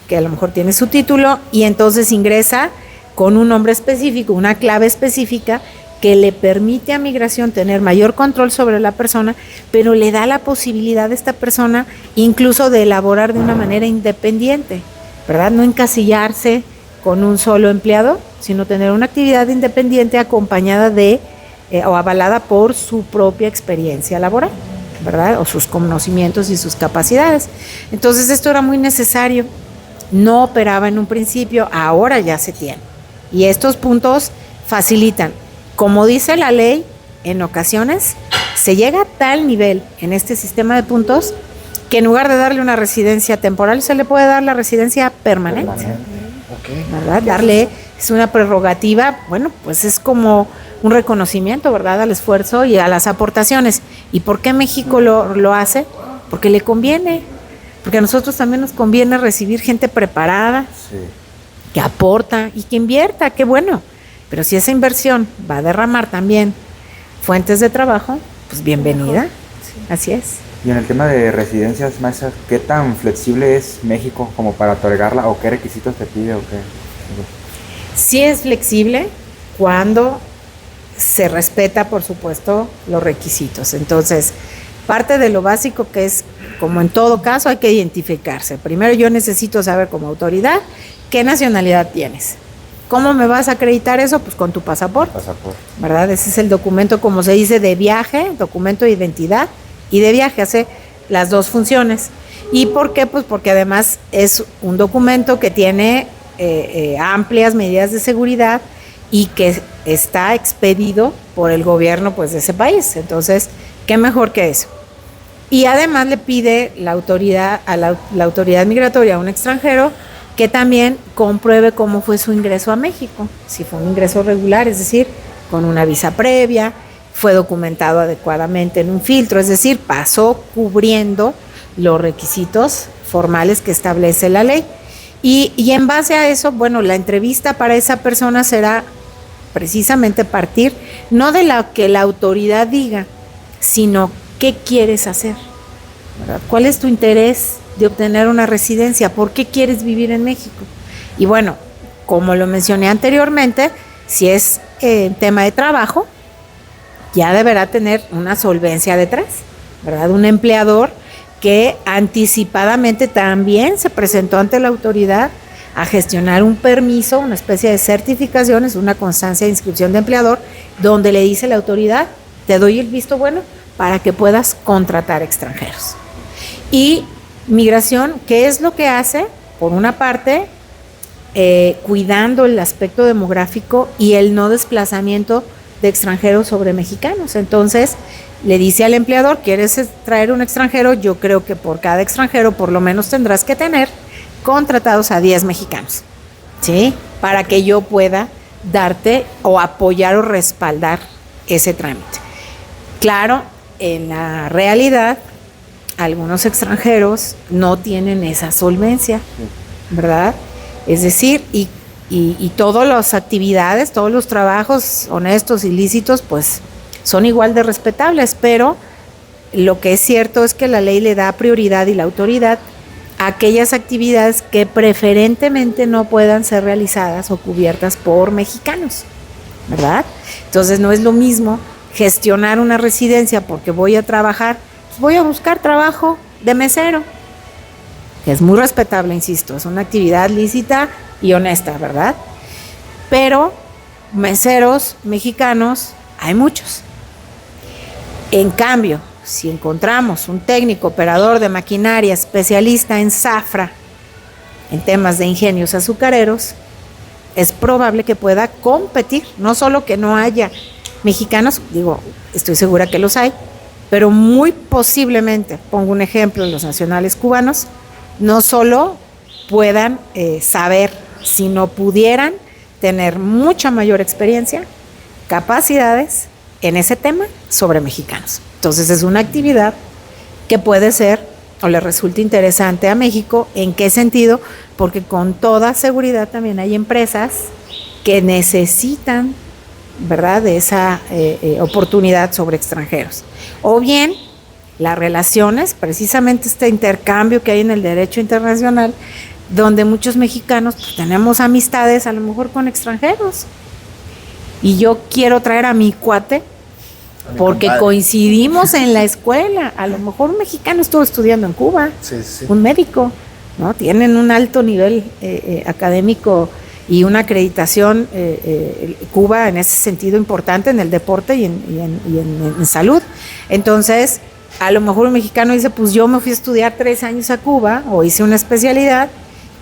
que a lo mejor tiene su título y entonces ingresa con un nombre específico, una clave específica que le permite a Migración tener mayor control sobre la persona, pero le da la posibilidad a esta persona incluso de elaborar de una manera independiente, ¿verdad? No encasillarse con un solo empleado, sino tener una actividad independiente acompañada de o avalada por su propia experiencia laboral, ¿verdad? O sus conocimientos y sus capacidades. Entonces esto era muy necesario, no operaba en un principio, ahora ya se tiene. Y estos puntos facilitan. Como dice la ley, en ocasiones se llega a tal nivel en este sistema de puntos que en lugar de darle una residencia temporal, se le puede dar la residencia permanente. Okay. ¿Verdad? Darle, es una prerrogativa, bueno, pues es como un reconocimiento, ¿verdad?, al esfuerzo y a las aportaciones. ¿Y por qué México lo hace? Porque le conviene, porque a nosotros también nos conviene recibir gente preparada, Sí. que aporta y que invierta, qué bueno. Pero si esa inversión va a derramar también fuentes de trabajo, pues bienvenida. Así es. Y en el tema de residencias, maestra, ¿qué tan flexible es México como para otorgarla o qué requisitos te pide o qué? Sí es flexible cuando se respeta, por supuesto, los requisitos. Entonces, parte de lo básico que es, como en todo caso, hay que identificarse. Primero yo necesito saber como autoridad qué nacionalidad tienes. ¿Cómo me vas a acreditar eso? Pues con tu pasaporte, ¿verdad? Ese es el documento, como se dice, de viaje, documento de identidad y de viaje, hace las dos funciones. ¿Y por qué? Pues porque además es un documento que tiene amplias medidas de seguridad y que está expedido por el gobierno, pues, de ese país. Entonces, ¿qué mejor que eso? Y además le pide la autoridad a la autoridad migratoria a un extranjero que también compruebe cómo fue su ingreso a México, si fue un ingreso regular, es decir, con una visa previa, fue documentado adecuadamente en un filtro, es decir, pasó cubriendo los requisitos formales que establece la ley. Y en base a eso, bueno, la entrevista para esa persona será precisamente partir, no de lo que la autoridad diga, sino qué quieres hacer, ¿verdad? ¿Cuál es tu interés de obtener una residencia? ¿Por qué quieres vivir en México? Y bueno, como lo mencioné anteriormente, si es tema de trabajo, ya deberá tener una solvencia detrás, ¿verdad? Un empleador que anticipadamente también se presentó ante la autoridad a gestionar un permiso, una especie de certificaciones, una constancia de inscripción de empleador, donde le dice la autoridad, te doy el visto bueno para que puedas contratar extranjeros. Y Migración, ¿qué es lo que hace? Por una parte, cuidando el aspecto demográfico y el no desplazamiento de extranjeros sobre mexicanos. Entonces, le dice al empleador, ¿quieres traer un extranjero? Yo creo que por cada extranjero por lo menos tendrás que tener contratados a 10 mexicanos, ¿sí? Para que yo pueda darte o apoyar o respaldar ese trámite. Claro, en la realidad, algunos extranjeros no tienen esa solvencia, ¿verdad? Es decir, y todas las actividades, todos los trabajos honestos y lícitos, pues son igual de respetables, pero lo que es cierto es que la ley le da prioridad y la autoridad a aquellas actividades que preferentemente no puedan ser realizadas o cubiertas por mexicanos, ¿verdad? Entonces no es lo mismo gestionar una residencia porque voy a trabajar, pues voy a buscar trabajo de mesero, que es muy respetable, insisto, es una actividad lícita y honesta, ¿verdad? Pero meseros mexicanos hay muchos. En cambio, si encontramos un técnico operador de maquinaria especialista en zafra, en temas de ingenios azucareros, es probable que pueda competir, no solo que no haya mexicanos, digo, estoy segura que los hay, pero muy posiblemente, pongo un ejemplo, los nacionales cubanos, no solo puedan saber, sino pudieran tener mucha mayor experiencia, capacidades en ese tema sobre mexicanos. Entonces es una actividad que puede ser o le resulta interesante a México. ¿En qué sentido? Porque con toda seguridad también hay empresas que necesitan, ¿verdad?, de esa oportunidad sobre extranjeros. O bien, las relaciones, precisamente este intercambio que hay en el derecho internacional, donde muchos mexicanos pues, tenemos amistades a lo mejor con extranjeros. Y yo quiero traer a mi cuate porque coincidimos en la escuela. A lo mejor un mexicano estuvo estudiando en Cuba, un médico, ¿no? Tienen un alto nivel académico y una acreditación Cuba en ese sentido importante en el deporte y en salud. Entonces, a lo mejor un mexicano dice, pues yo me fui a estudiar 3 años a Cuba o hice una especialidad,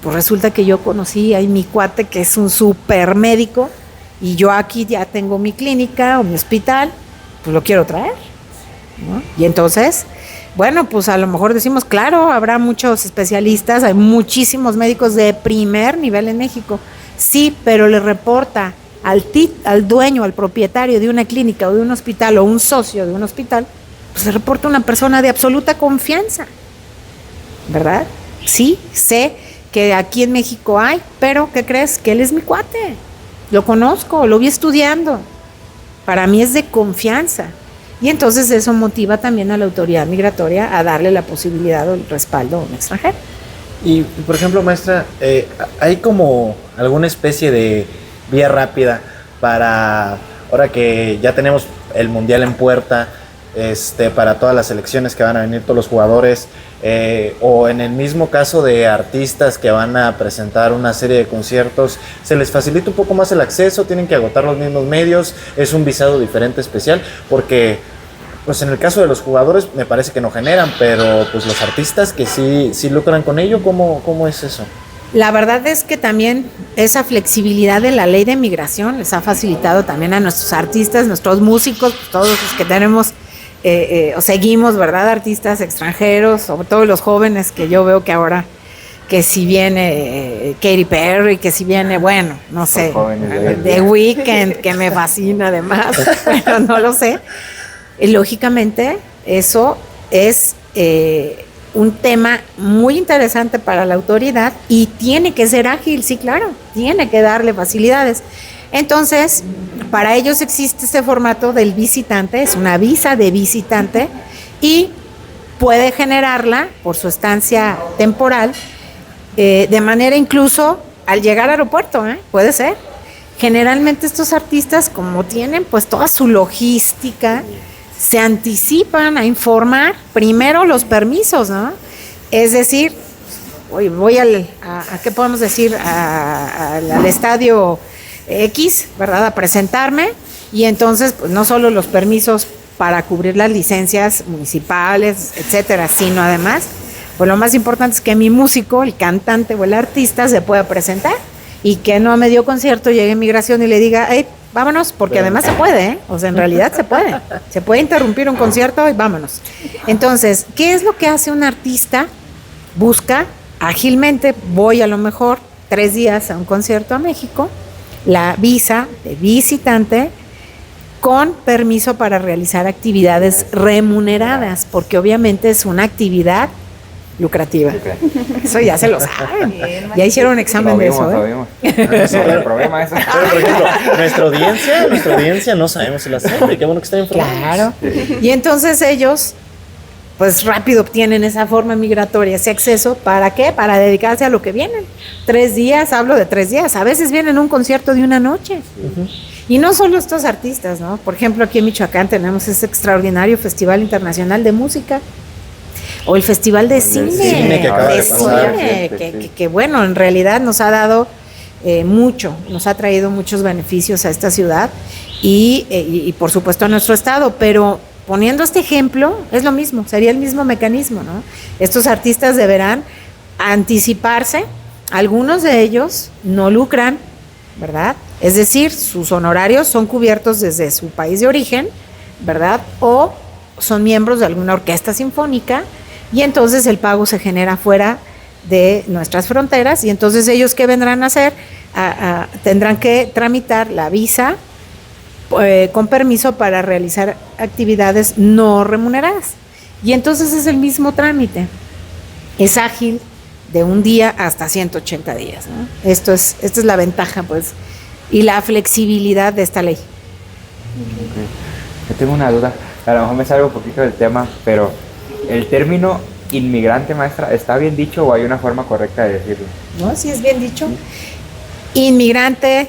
pues resulta que yo conocí a mi cuate que es un super médico y yo aquí ya tengo mi clínica o mi hospital, pues lo quiero traer, ¿no? Y entonces, bueno, pues a lo mejor decimos, claro, habrá muchos especialistas, hay muchísimos médicos de primer nivel en México, sí, pero le reporta al dueño, al propietario de una clínica o de un hospital o un socio de un hospital, pues le reporta una persona de absoluta confianza, ¿verdad? Sí, sé que aquí en México hay, pero ¿qué crees? Que él es mi cuate, lo conozco, lo vi estudiando, para mí es de confianza. Y entonces eso motiva también a la autoridad migratoria a darle la posibilidad o el respaldo a un extranjero. Y, por ejemplo, maestra, ¿hay como alguna especie de vía rápida para, ahora que ya tenemos el Mundial en puerta, para todas las selecciones que van a venir, todos los jugadores, o en el mismo caso de artistas que van a presentar una serie de conciertos, se les facilita un poco más el acceso, tienen que agotar los mismos medios, es un visado diferente especial? Porque pues en el caso de los jugadores me parece que no generan, pero pues los artistas que sí lucran con ello, ¿cómo es eso? La verdad es que también esa flexibilidad de la ley de migración les ha facilitado también a nuestros artistas, nuestros músicos, pues todos los que tenemos o seguimos, ¿verdad?, artistas extranjeros, sobre todo los jóvenes, que yo veo que ahora, que si viene Katy Perry, que si viene, bueno, no sé, The Weeknd, que me fascina además, bueno, no lo sé. Y lógicamente eso es un tema muy interesante para la autoridad y tiene que ser ágil, sí, claro, tiene que darle facilidades. Entonces, para ellos existe este formato del visitante, es una visa de visitante y puede generarla por su estancia temporal, de manera incluso al llegar al aeropuerto, puede ser. Generalmente estos artistas, como tienen pues toda su logística, se anticipan a informar primero los permisos, ¿no? Es decir, voy a ¿qué podemos decir? Al estadio X, ¿verdad?, a presentarme, y entonces pues no solo los permisos para cubrir las licencias municipales, etcétera, sino además, pues lo más importante es que mi músico, el cantante o el artista se pueda presentar y que no a medio concierto llegue migración y le diga, hey, vámonos, porque además se puede, o sea, en realidad se puede interrumpir un concierto y vámonos. Entonces, ¿qué es lo que hace un artista? Busca ágilmente, voy a lo mejor 3 días a un concierto a México, la visa de visitante con permiso para realizar actividades remuneradas, porque obviamente es una actividad lucrativa. Eso ya se lo saben. Ya hicieron un examen de eso. El problema es Pero, por ejemplo, nuestra audiencia no sabemos el acento, y qué bueno que estén informados. Claro. Y entonces ellos pues rápido obtienen esa forma migratoria, ese acceso. ¿Para qué? Para dedicarse a lo que vienen. 3 días, hablo de 3 días. A veces vienen un concierto de una noche. Uh-huh. Y no solo estos artistas, ¿no? Por ejemplo, aquí en Michoacán tenemos ese extraordinario Festival Internacional de Música. O el Festival de Cine. Que bueno, en realidad nos ha dado mucho, nos ha traído muchos beneficios a esta ciudad y por supuesto a nuestro estado, pero poniendo este ejemplo, es lo mismo, sería el mismo mecanismo, ¿no? Estos artistas deberán anticiparse, algunos de ellos no lucran, ¿verdad? Es decir, sus honorarios son cubiertos desde su país de origen, ¿verdad? O son miembros de alguna orquesta sinfónica y entonces el pago se genera fuera de nuestras fronteras y entonces ellos ¿qué vendrán a hacer? Tendrán que tramitar la visa con permiso para realizar actividades no remuneradas. Y entonces es el mismo trámite. es ágil de un día hasta 180 días, ¿no? Esta es la ventaja, pues, y la flexibilidad de esta ley. Okay. Yo tengo una duda, a lo mejor me salgo un poquito del tema, pero el término inmigrante, maestra, ¿está bien dicho o hay una forma correcta de decirlo? No, sí es bien dicho. Inmigrante,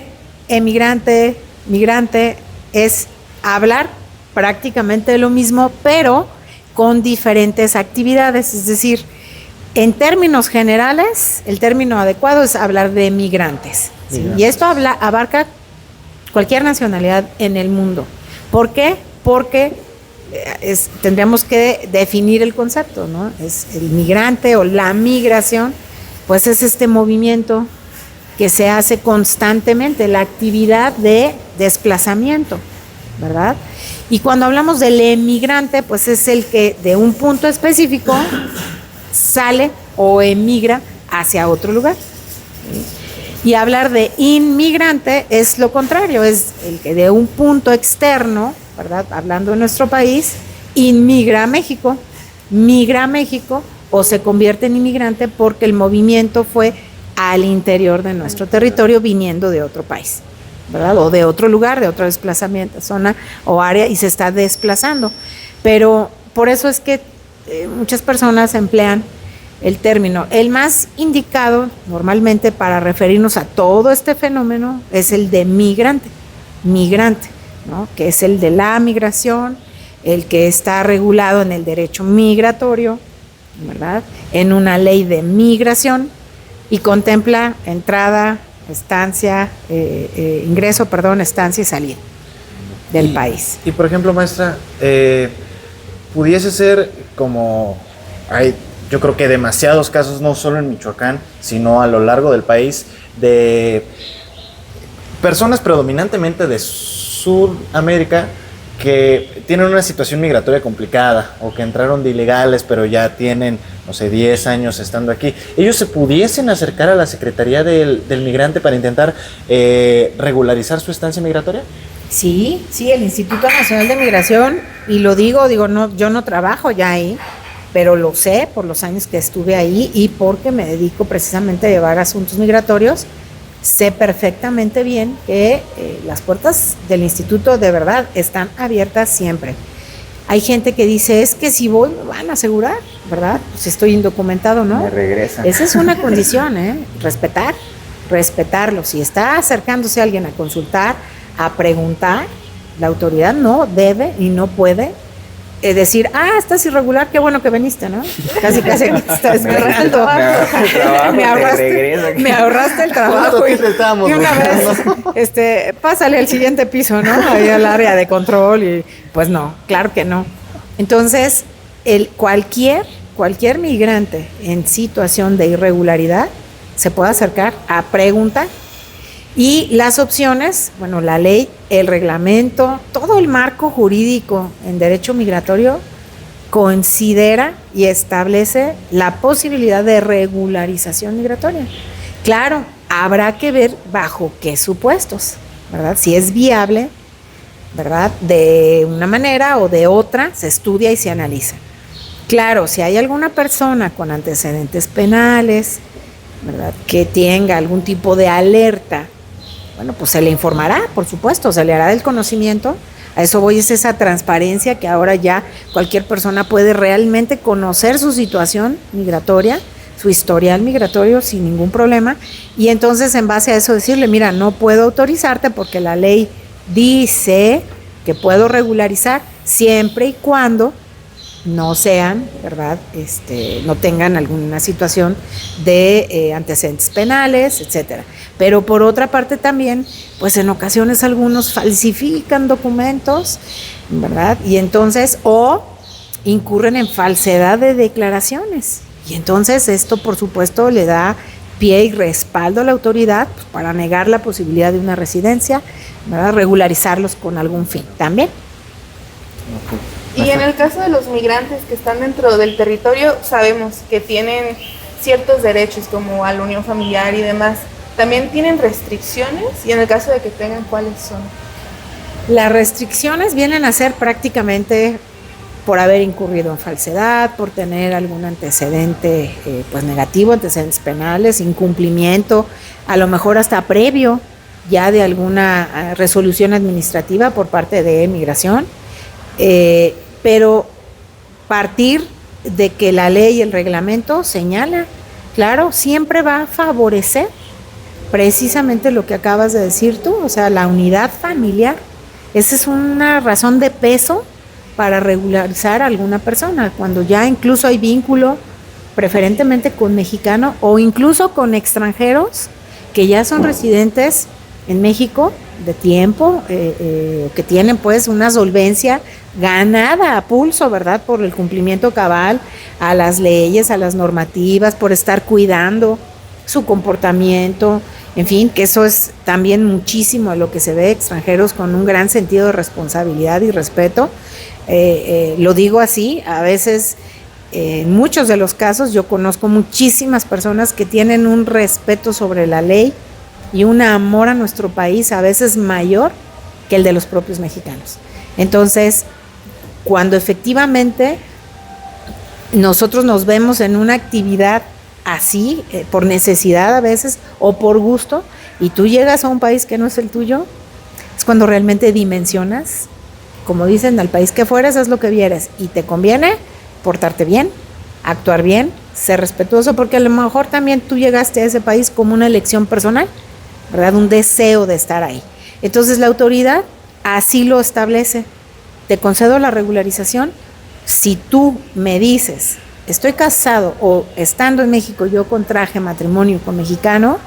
emigrante, migrante es hablar prácticamente lo mismo, pero con diferentes actividades. Es decir, en términos generales, el término adecuado es hablar de migrantes, ¿sí? Y esto abarca cualquier nacionalidad en el mundo. ¿Por qué? Porque tendríamos que definir el concepto, ¿no? Es el migrante o la migración, pues es este movimiento que se hace constantemente, la actividad de desplazamiento, ¿verdad? Y cuando hablamos del emigrante, pues es el que de un punto específico sale o emigra hacia otro lugar. ¿Sí? Y hablar de inmigrante es lo contrario, es el que de un punto externo, ¿verdad? Hablando de nuestro país, inmigra a México, migra a México o se convierte en inmigrante porque el movimiento fue al interior de nuestro territorio viniendo de otro país, ¿verdad? O de otro lugar, de otro desplazamiento, zona o área, y se está desplazando. Pero por eso es que muchas personas emplean el término. El más indicado normalmente para referirnos a todo este fenómeno es el de migrante, ¿no? Que es el de la migración, el que está regulado en el derecho migratorio, ¿verdad? En una ley de migración y contempla entrada, estancia, estancia y salida del país. Y por ejemplo, maestra, pudiese ser como hay, yo creo que demasiados casos, no solo en Michoacán, sino a lo largo del país, de personas predominantemente de Sudamérica que tienen una situación migratoria complicada o que entraron de ilegales pero ya tienen, no sé, 10 años estando aquí. ¿Ellos se pudiesen acercar a la Secretaría del Migrante para intentar regularizar su estancia migratoria? Sí, el Instituto Nacional de Migración, y lo digo, no, yo no trabajo ya ahí, pero lo sé por los años que estuve ahí y porque me dedico precisamente a llevar asuntos migratorios. Sé perfectamente bien que las puertas del instituto de verdad están abiertas siempre. Hay gente que dice, es que si voy me van a asegurar, ¿verdad? Pues estoy indocumentado, ¿no? Me regresan. Esa es una condición, respetarlo. Si está acercándose alguien a consultar, a preguntar, la autoridad no debe y no puede decir, estás irregular, qué bueno que viniste, ¿no? Casi te está esperando. Me ahorraste el trabajo. Y una vez, pásale al siguiente piso, ¿no? Ahí al área de control y pues no, claro que no. Entonces, cualquier migrante en situación de irregularidad se puede acercar a preguntar. Y las opciones, bueno, la ley, el reglamento, todo el marco jurídico en derecho migratorio considera y establece la posibilidad de regularización migratoria. Claro, habrá que ver bajo qué supuestos, ¿verdad? Si es viable, ¿verdad? De una manera o de otra, se estudia y se analiza. Claro, si hay alguna persona con antecedentes penales, ¿verdad? Que tenga algún tipo de alerta, bueno, pues se le informará, por supuesto, se le hará del conocimiento. A eso voy, es esa transparencia que ahora ya cualquier persona puede realmente conocer su situación migratoria, su historial migratorio sin ningún problema, y entonces en base a eso decirle, mira, no puedo autorizarte porque la ley dice que puedo regularizar siempre y cuando no sean, ¿verdad? No tengan alguna situación de antecedentes penales, etcétera. Pero por otra parte también, pues en ocasiones algunos falsifican documentos, ¿verdad? Y entonces, o incurren en falsedad de declaraciones. Y entonces esto, por supuesto, le da pie y respaldo a la autoridad pues, para negar la posibilidad de una residencia, ¿verdad? Regularizarlos con algún fin también. Y en el caso de los migrantes que están dentro del territorio, sabemos que tienen ciertos derechos como a la unión familiar y demás. ¿También tienen restricciones? Y en el caso de que tengan, ¿cuáles son? Las restricciones vienen a ser prácticamente por haber incurrido en falsedad, por tener algún antecedente pues negativo, antecedentes penales, incumplimiento, a lo mejor hasta previo ya de alguna resolución administrativa por parte de migración, pero partir de que la ley y el reglamento señala, claro, siempre va a favorecer precisamente lo que acabas de decir tú, o sea, la unidad familiar. Esa es una razón de peso para regularizar a alguna persona, cuando ya incluso hay vínculo preferentemente con mexicano o incluso con extranjeros que ya son residentes en México de tiempo, que tienen pues una solvencia ganada a pulso, ¿verdad? Por el cumplimiento cabal a las leyes, a las normativas, por estar cuidando su comportamiento, en fin, que eso es también muchísimo a lo que se ve, extranjeros con un gran sentido de responsabilidad y respeto. Lo digo así, a veces en muchos de los casos yo conozco muchísimas personas que tienen un respeto sobre la ley y un amor a nuestro país a veces mayor que el de los propios mexicanos. Entonces, cuando efectivamente nosotros nos vemos en una actividad así, por necesidad a veces o por gusto, y tú llegas a un país que no es el tuyo, es cuando realmente dimensionas, como dicen, al país que fueres es lo que vieres, y te conviene portarte bien, actuar bien, ser respetuoso, porque a lo mejor también tú llegaste a ese país como una elección personal, ¿verdad? Un deseo de estar ahí. Entonces la autoridad así lo establece. Te concedo la regularización si tú me dices, estoy casado o estando en México yo contraje matrimonio con mexicano,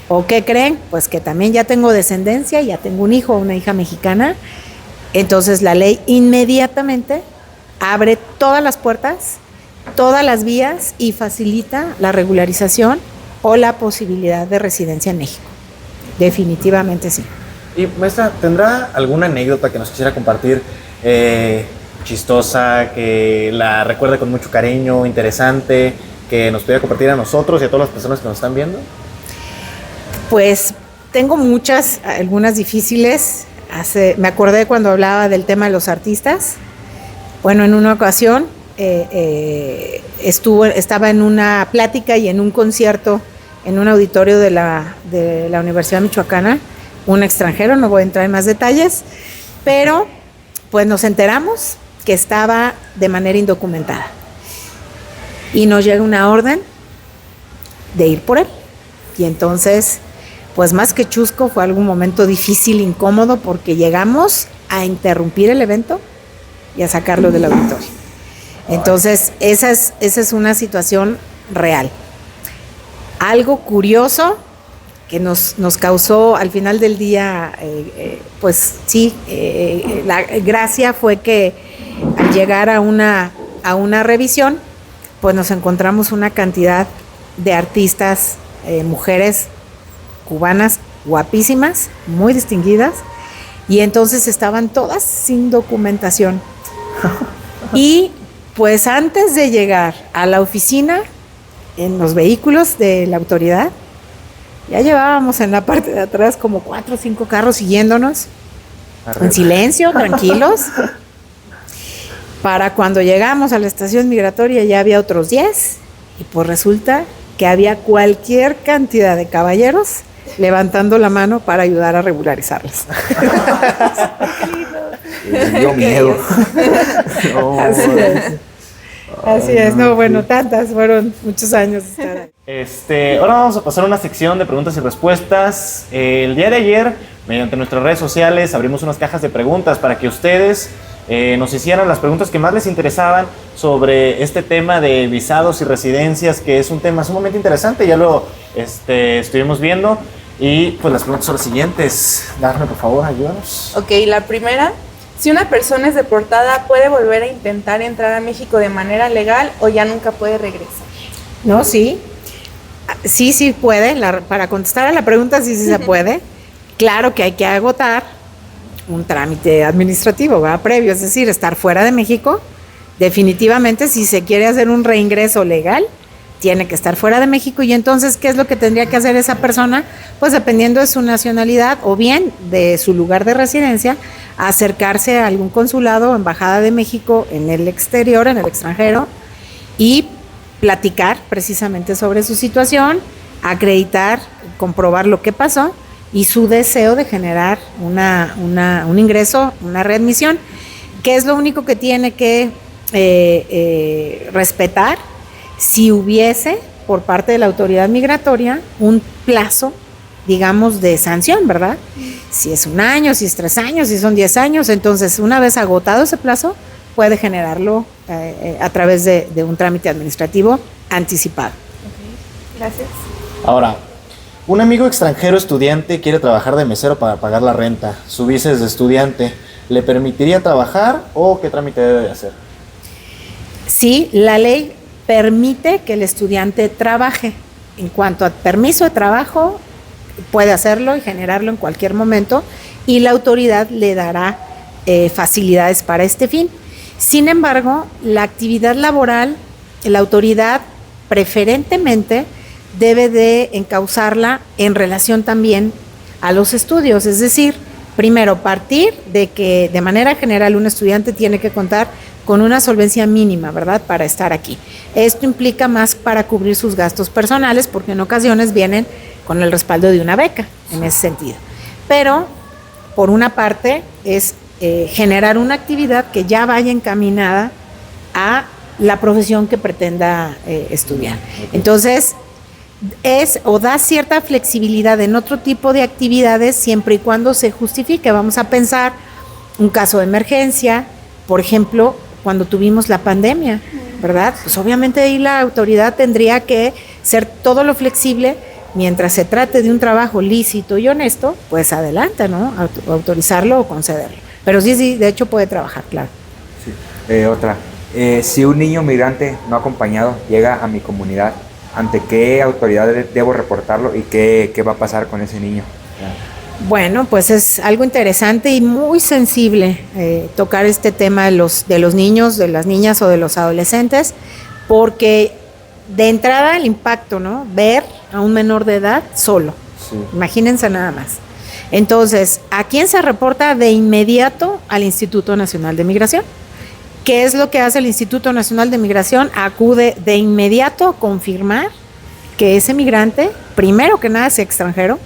¿o qué creen? Pues que también ya tengo descendencia, ya tengo un hijo o una hija mexicana. Entonces la ley inmediatamente abre todas las puertas, todas las vías y facilita la regularización o la posibilidad de residencia en México. Definitivamente sí. Y maestra, ¿tendrá alguna anécdota que nos quisiera compartir, chistosa, que la recuerde con mucho cariño, interesante, que nos pudiera compartir a nosotros y a todas las personas que nos están viendo? Pues tengo muchas, algunas difíciles. Me acordé cuando hablaba del tema de los artistas. Bueno, en una ocasión estaba en una plática y en un concierto en un auditorio de la Universidad Michoacana, un extranjero, no voy a entrar en más detalles, pero pues nos enteramos que estaba de manera indocumentada y nos llega una orden de ir por él. Y entonces, pues más que chusco, fue algún momento difícil, incómodo, porque llegamos a interrumpir el evento y a sacarlo del auditorio. Entonces, esa es una situación real. Algo curioso que nos causó al final del día, pues sí, la gracia fue que al llegar a una revisión, pues nos encontramos una cantidad de artistas, mujeres cubanas guapísimas, muy distinguidas, y entonces estaban todas sin documentación. Y pues antes de llegar a la oficina, en los vehículos de la autoridad, ya llevábamos en la parte de atrás como 4 o 5 carros siguiéndonos, en silencio, tranquilos. Para cuando llegamos a la estación migratoria ya había otros 10, y pues resulta que había cualquier cantidad de caballeros levantando la mano para ayudar a regularizarlos. Me dio miedo. No, Así es, no, bueno, tantas, fueron muchos años de estar ahí. Ahora vamos a pasar a una sección de preguntas y respuestas. El día de ayer, mediante nuestras redes sociales, abrimos unas cajas de preguntas para que ustedes nos hicieran las preguntas que más les interesaban sobre este tema de visados y residencias, que es un tema sumamente interesante, ya lo estuvimos viendo. Y pues las preguntas son las siguientes. Dafne, por favor, ayúdanos. Ok, la primera: si una persona es deportada, ¿puede volver a intentar entrar a México de manera legal o ya nunca puede regresar? No, sí. Sí puede. Para contestar a la pregunta, sí se puede. Claro que hay que agotar un trámite administrativo, ¿verdad? Previo, es decir, estar fuera de México. Definitivamente, si se quiere hacer un reingreso legal, tiene que estar fuera de México, y entonces, ¿qué es lo que tendría que hacer esa persona? Pues dependiendo de su nacionalidad o bien de su lugar de residencia, acercarse a algún consulado o embajada de México en el exterior, en el extranjero, y platicar precisamente sobre su situación, acreditar, comprobar lo que pasó y su deseo de generar un ingreso, una readmisión, que es lo único que tiene que respetar si hubiese por parte de la autoridad migratoria un plazo, digamos, de sanción, ¿verdad? Si es 1 año, si es 3 años, si son 10 años, entonces una vez agotado ese plazo, puede generarlo a través de un trámite administrativo anticipado. Okay. Gracias. Ahora, un amigo extranjero estudiante quiere trabajar de mesero para pagar la renta. Su visa es de estudiante. ¿Le permitiría trabajar o qué trámite debe de hacer? Sí, la ley permite que el estudiante trabaje. En cuanto a permiso de trabajo, puede hacerlo y generarlo en cualquier momento, y la autoridad le dará facilidades para este fin. Sin embargo, la actividad laboral, la autoridad preferentemente debe de encauzarla en relación también a los estudios, es decir, primero partir de que de manera general un estudiante tiene que contar con una solvencia mínima, ¿verdad?, para estar aquí. Esto implica más para cubrir sus gastos personales, porque en ocasiones vienen con el respaldo de una beca en ese sentido. Pero, por una parte, es generar una actividad que ya vaya encaminada a la profesión que pretenda estudiar. Entonces, da cierta flexibilidad en otro tipo de actividades siempre y cuando se justifique. Vamos a pensar un caso de emergencia, por ejemplo, cuando tuvimos la pandemia, ¿verdad? Pues obviamente ahí la autoridad tendría que ser todo lo flexible. Mientras se trate de un trabajo lícito y honesto, pues adelante, ¿no? Autorizarlo o concederlo. Pero sí, de hecho puede trabajar, claro. Sí. Otra. Si un niño migrante no acompañado llega a mi comunidad, ¿ante qué autoridad debo reportarlo y qué va a pasar con ese niño? Bueno, pues es algo interesante y muy sensible tocar este tema de los niños, de las niñas o de los adolescentes, porque de entrada el impacto, ¿no? Ver a un menor de edad solo. Sí. Imagínense nada más. Entonces, ¿a quién se reporta de inmediato? Al Instituto Nacional de Migración. ¿Qué es lo que hace el Instituto Nacional de Migración? Acude de inmediato a confirmar que ese migrante, primero que nada, es extranjero,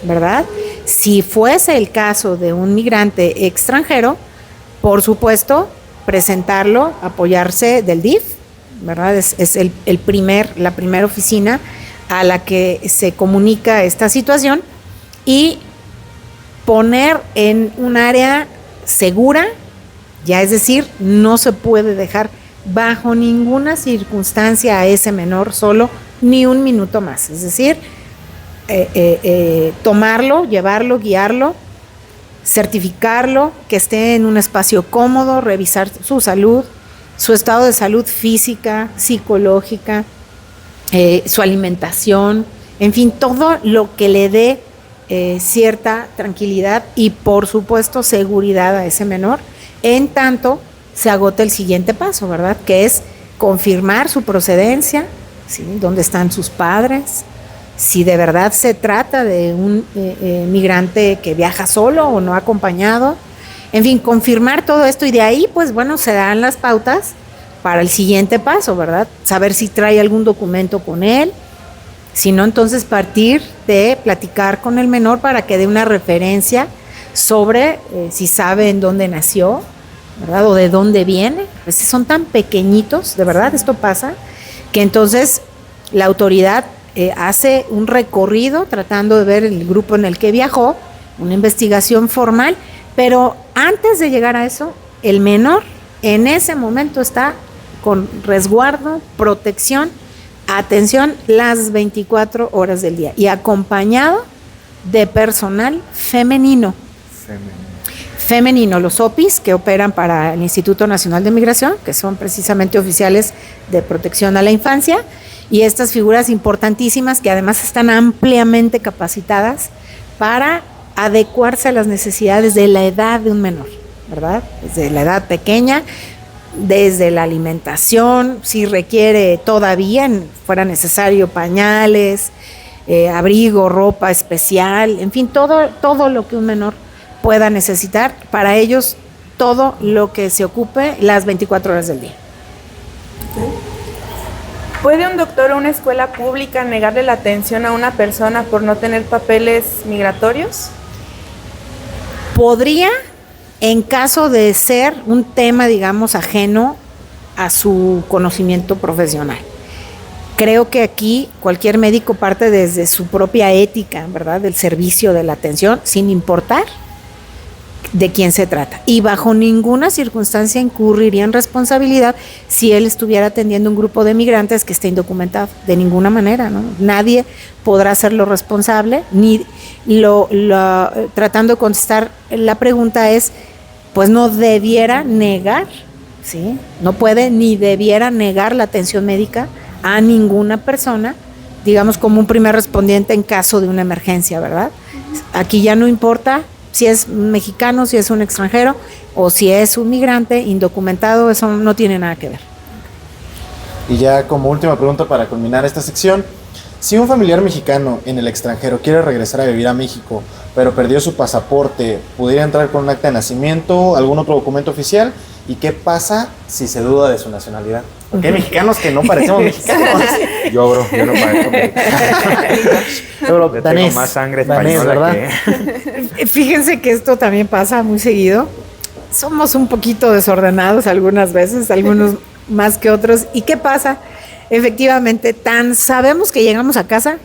¿verdad? Si fuese el caso de un migrante extranjero, por supuesto, presentarlo, apoyarse del DIF, ¿verdad? Es la primera oficina a la que se comunica esta situación, y poner en un área segura, ya es decir, no se puede dejar bajo ninguna circunstancia a ese menor solo ni un minuto más, es decir, tomarlo, llevarlo, guiarlo, certificarlo, que esté en un espacio cómodo, revisar su salud, su estado de salud física, psicológica, su alimentación, en fin, todo lo que le dé cierta tranquilidad y, por supuesto, seguridad a ese menor, en tanto se agota el siguiente paso, ¿verdad?, que es confirmar su procedencia, ¿sí?, dónde están sus padres, si de verdad se trata de un migrante que viaja solo o no acompañado, en fin, confirmar todo esto, y de ahí, pues bueno, se dan las pautas para el siguiente paso, ¿verdad? Saber si trae algún documento con él, si no, entonces partir de platicar con el menor para que dé una referencia sobre si sabe en dónde nació, ¿verdad? O de dónde viene. A veces son tan pequeñitos, de verdad, esto pasa, que entonces la autoridad hace un recorrido tratando de ver el grupo en el que viajó, una investigación formal, pero antes de llegar a eso, el menor en ese momento está con resguardo, protección, atención las 24 horas del día y acompañado de personal femenino. Femenino, los OPIs que operan para el Instituto Nacional de Migración, que son precisamente oficiales de protección a la infancia, y estas figuras importantísimas que además están ampliamente capacitadas para adecuarse a las necesidades de la edad de un menor, ¿verdad? Desde la edad pequeña, desde la alimentación, si requiere todavía, fuera necesario, pañales, abrigo, ropa especial, en fin, todo lo que un menor pueda necesitar, para ellos todo lo que se ocupe las 24 horas del día. ¿Puede un doctor o una escuela pública negarle la atención a una persona por no tener papeles migratorios? Podría, en caso de ser un tema, digamos, ajeno a su conocimiento profesional. Creo que aquí cualquier médico parte desde su propia ética, ¿verdad?, del servicio, de la atención, sin importar de quién se trata. Y bajo ninguna circunstancia incurriría en responsabilidad si él estuviera atendiendo un grupo de migrantes que esté indocumentado. De ninguna manera, ¿no? Nadie podrá hacerlo responsable, ni tratando de contestar la pregunta es, pues no debiera negar, ¿sí? No puede ni debiera negar la atención médica a ninguna persona, digamos, como un primer respondiente en caso de una emergencia, ¿verdad? Aquí ya no importa si es mexicano, si es un extranjero o si es un migrante indocumentado, eso no tiene nada que ver. Y ya como última pregunta para culminar esta sección, si un familiar mexicano en el extranjero quiere regresar a vivir a México, pero perdió su pasaporte, ¿pudiera entrar con un acta de nacimiento, algún otro documento oficial? ¿Y qué pasa si se duda de su nacionalidad? Porque hay mexicanos que no parecemos mexicanos. Yo, bro, yo no parezco Pero yo danés, tengo más sangre danés, española ¿verdad? que... Fíjense que esto también pasa muy seguido. Somos un poquito desordenados algunas veces, algunos más que otros. ¿Y qué pasa? Efectivamente, tan sabemos que llegamos a casa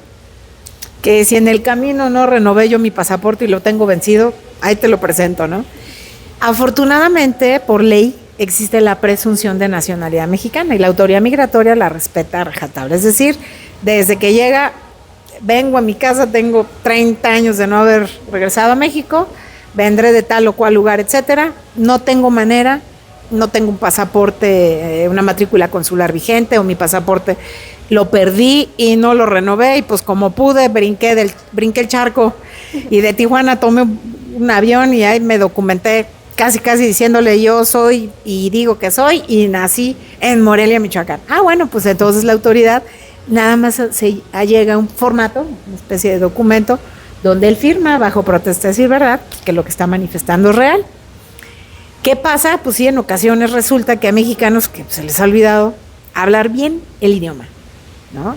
que si en el camino no renové yo mi pasaporte y lo tengo vencido, ahí te lo presento, ¿no? Afortunadamente, por ley, existe la presunción de nacionalidad mexicana y la autoridad migratoria la respeta a rajatabla. Es decir, desde que llega, vengo a mi casa, tengo 30 años de no haber regresado a México, vendré de tal o cual lugar, etcétera, no tengo manera, no tengo un pasaporte, una matrícula consular vigente, o mi pasaporte lo perdí y no lo renové, y pues como pude brinqué el charco y de Tijuana tomé un avión y ahí me documenté casi diciéndole yo soy y digo que soy y nací en Morelia, Michoacán. Bueno, pues entonces la autoridad nada más se allega un formato, una especie de documento donde él firma bajo protesta de decir verdad que lo que está manifestando es real. ¿Qué pasa? Pues sí, en ocasiones resulta que a mexicanos que se les ha olvidado hablar bien el idioma, ¿no?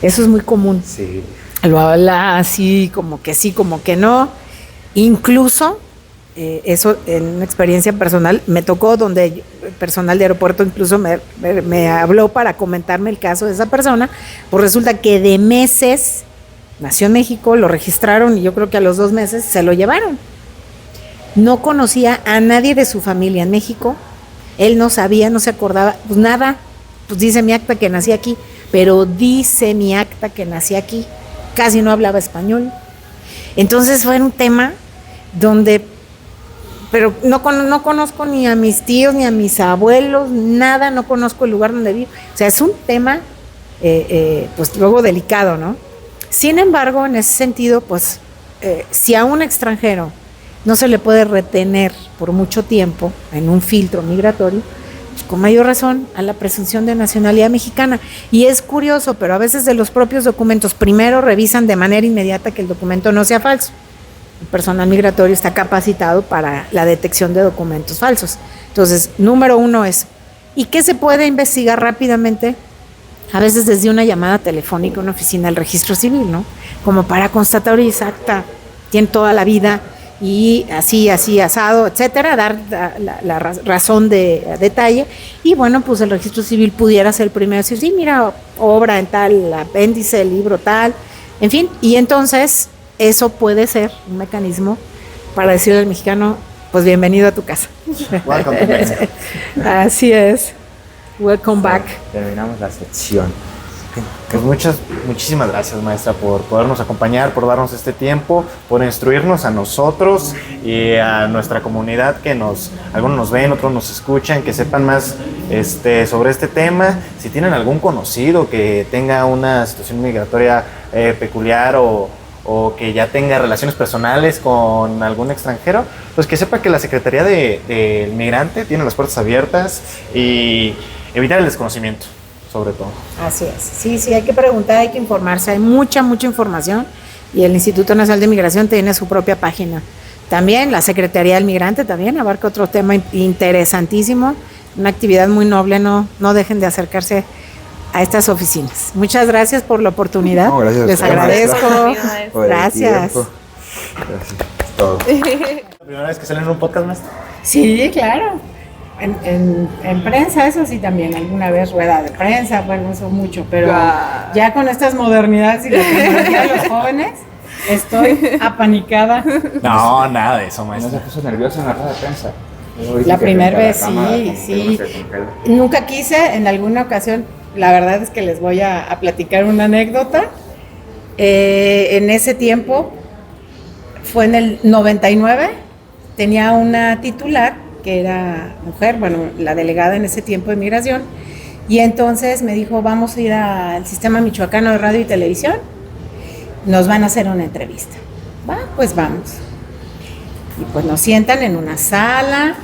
Eso es muy común. Sí. Lo habla así, como que sí, como que no. Incluso, eso en una experiencia personal, me tocó donde personal de aeropuerto incluso me habló para comentarme el caso de esa persona. Pues resulta que de meses, nació en México, lo registraron y yo creo que a los 2 meses se lo llevaron. No conocía a nadie de su familia en México, él no sabía, no se acordaba, pues nada, pues dice mi acta que nací aquí, pero dice mi acta que nací aquí, casi no hablaba español. Entonces fue un tema donde, pero no conozco ni a mis tíos, ni a mis abuelos, nada, no conozco el lugar donde vivo. O sea, es un tema, pues luego delicado, ¿no? Sin embargo, en ese sentido, pues, si a un extranjero no se le puede retener por mucho tiempo en un filtro migratorio, pues con mayor razón a la presunción de nacionalidad mexicana. Y es curioso, pero a veces de los propios documentos, primero revisan de manera inmediata que el documento no sea falso. El personal migratorio está capacitado para la detección de documentos falsos. Entonces, número 1 es, ¿y qué se puede investigar rápidamente? A veces desde una llamada telefónica a una oficina del registro civil, ¿no? Como para constatar exacta, tiene toda la vida y así, asado, etcétera, dar la razón de detalle. Y bueno, pues el registro civil pudiera ser el primero a decir, sí, mira, obra en tal, apéndice, libro tal, en fin. Y entonces eso puede ser un mecanismo para decirle al mexicano, pues bienvenido a tu casa. Welcome to Mexico. Así es. Welcome back. Terminamos la sección. Pues muchísimas gracias, maestra, por podernos acompañar, por darnos este tiempo, por instruirnos a nosotros y a nuestra comunidad que algunos nos ven, otros nos escuchan, que sepan más sobre este tema. Si tienen algún conocido que tenga una situación migratoria peculiar o o que ya tenga relaciones personales con algún extranjero, pues que sepa que la Secretaría del Migrante tiene las puertas abiertas y evitar el desconocimiento, sobre todo. Así es. Sí, hay que preguntar, hay que informarse. Hay mucha información y el Instituto Nacional de Migración tiene su propia página. También la Secretaría del Migrante también abarca otro tema interesantísimo, una actividad muy noble. No dejen de acercarse a estas oficinas. Muchas gracias por la oportunidad. No, gracias. Les agradezco. Gracias. Gracias. Todo. ¿La primera vez que salen en un podcast, maestro? Sí, claro. En prensa, eso sí también, alguna vez rueda de prensa, bueno, eso mucho, pero ya con estas modernidades y la tecnología de los jóvenes, estoy apanicada. No, nada de eso, ¿No maestro. se puso nervioso en la rueda de prensa? La primera vez, sí. Nunca quise, en alguna ocasión, la verdad es que les voy a platicar una anécdota. En ese tiempo, fue en el 99, tenía una titular que era mujer, bueno, la delegada en ese tiempo de migración, y entonces me dijo, vamos a ir al Sistema Michoacano de Radio y Televisión, nos van a hacer una entrevista. Pues vamos. Y pues nos sientan en una sala,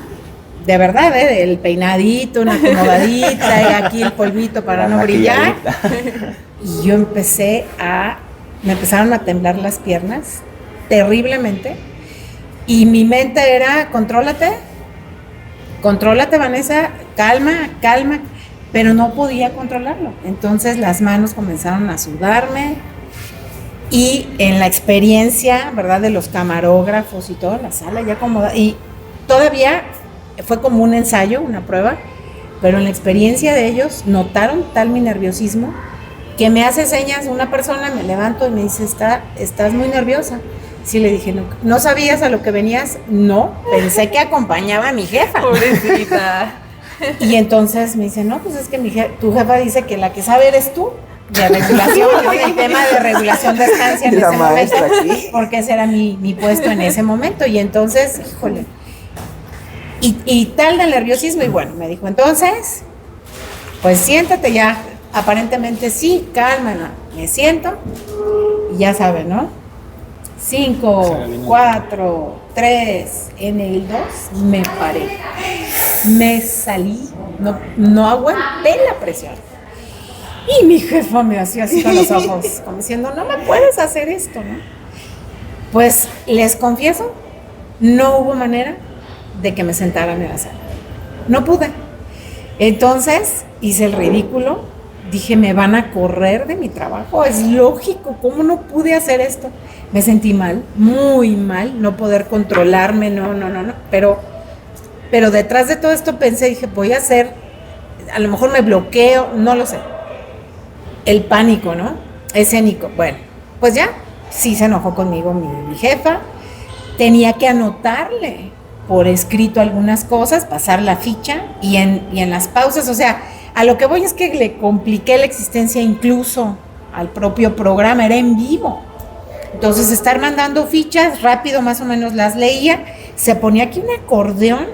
de verdad, el peinadito, una acomodadita, y aquí el polvito para no brillar. Y yo me empezaron a temblar las piernas terriblemente, y mi mente era, contrólate, Vanessa, calma, pero no podía controlarlo. Entonces las manos comenzaron a sudarme, y en la experiencia, ¿verdad?, de los camarógrafos y toda la sala ya acomodada, y todavía fue como un ensayo, una prueba, pero en la experiencia de ellos notaron tal mi nerviosismo que me hace señas una persona, me levanto y me dice, estás muy nerviosa. Sí, le dije, ¿no sabías a lo que venías? No, pensé que acompañaba a mi jefa. Pobrecita. Y entonces me dice, no, pues es que tu jefa dice que la que sabe eres tú, de regulación, el tema de regulación de estancia en ese momento, porque ese era mi puesto en ese momento. Y entonces, híjole, y tal del nerviosismo, y bueno, me dijo, entonces, pues siéntate ya, aparentemente sí, calma, me siento, y ya saben, ¿no? 5, 4, 3, en el 2 me paré, me salí, no aguanté la presión. Y mi jefa me hacía así con los ojos, como diciendo, no me puedes hacer esto, ¿no? Pues les confieso, no hubo manera de que me sentaran en la sala. No pude. Entonces hice el ridículo, dije, me van a correr de mi trabajo, es lógico, ¿cómo no pude hacer esto? Me sentí mal, muy mal, no poder controlarme, no, pero detrás de todo esto dije, voy a hacer, a lo mejor me bloqueo, no lo sé. El pánico, ¿no? Escénico. Bueno, pues ya, sí se enojó conmigo mi jefa, tenía que anotarle por escrito algunas cosas, pasar la ficha, y en las pausas, o sea, a lo que voy es que le compliqué la existencia incluso al propio programa, era en vivo. Entonces, estar mandando fichas, rápido más o menos las leía, se ponía aquí un acordeón,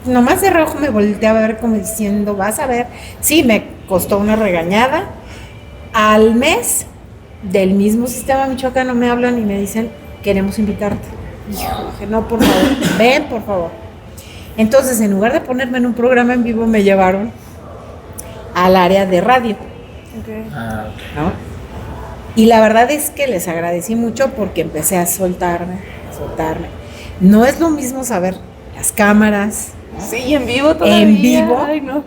nomás de rojo me volteaba a ver como diciendo, vas a ver. Sí, me costó una regañada. Al mes, del mismo Sistema Michoacano me hablan y me dicen, queremos invitarte. Y yo dije, no, por favor, ven, por favor. Entonces, en lugar de ponerme en un programa en vivo, me llevaron al área de radio. Okay. ¿No? Y la verdad es que les agradecí mucho porque empecé a soltarme. No es lo mismo saber las cámaras. Sí, en vivo todavía. En vivo. Ay, no.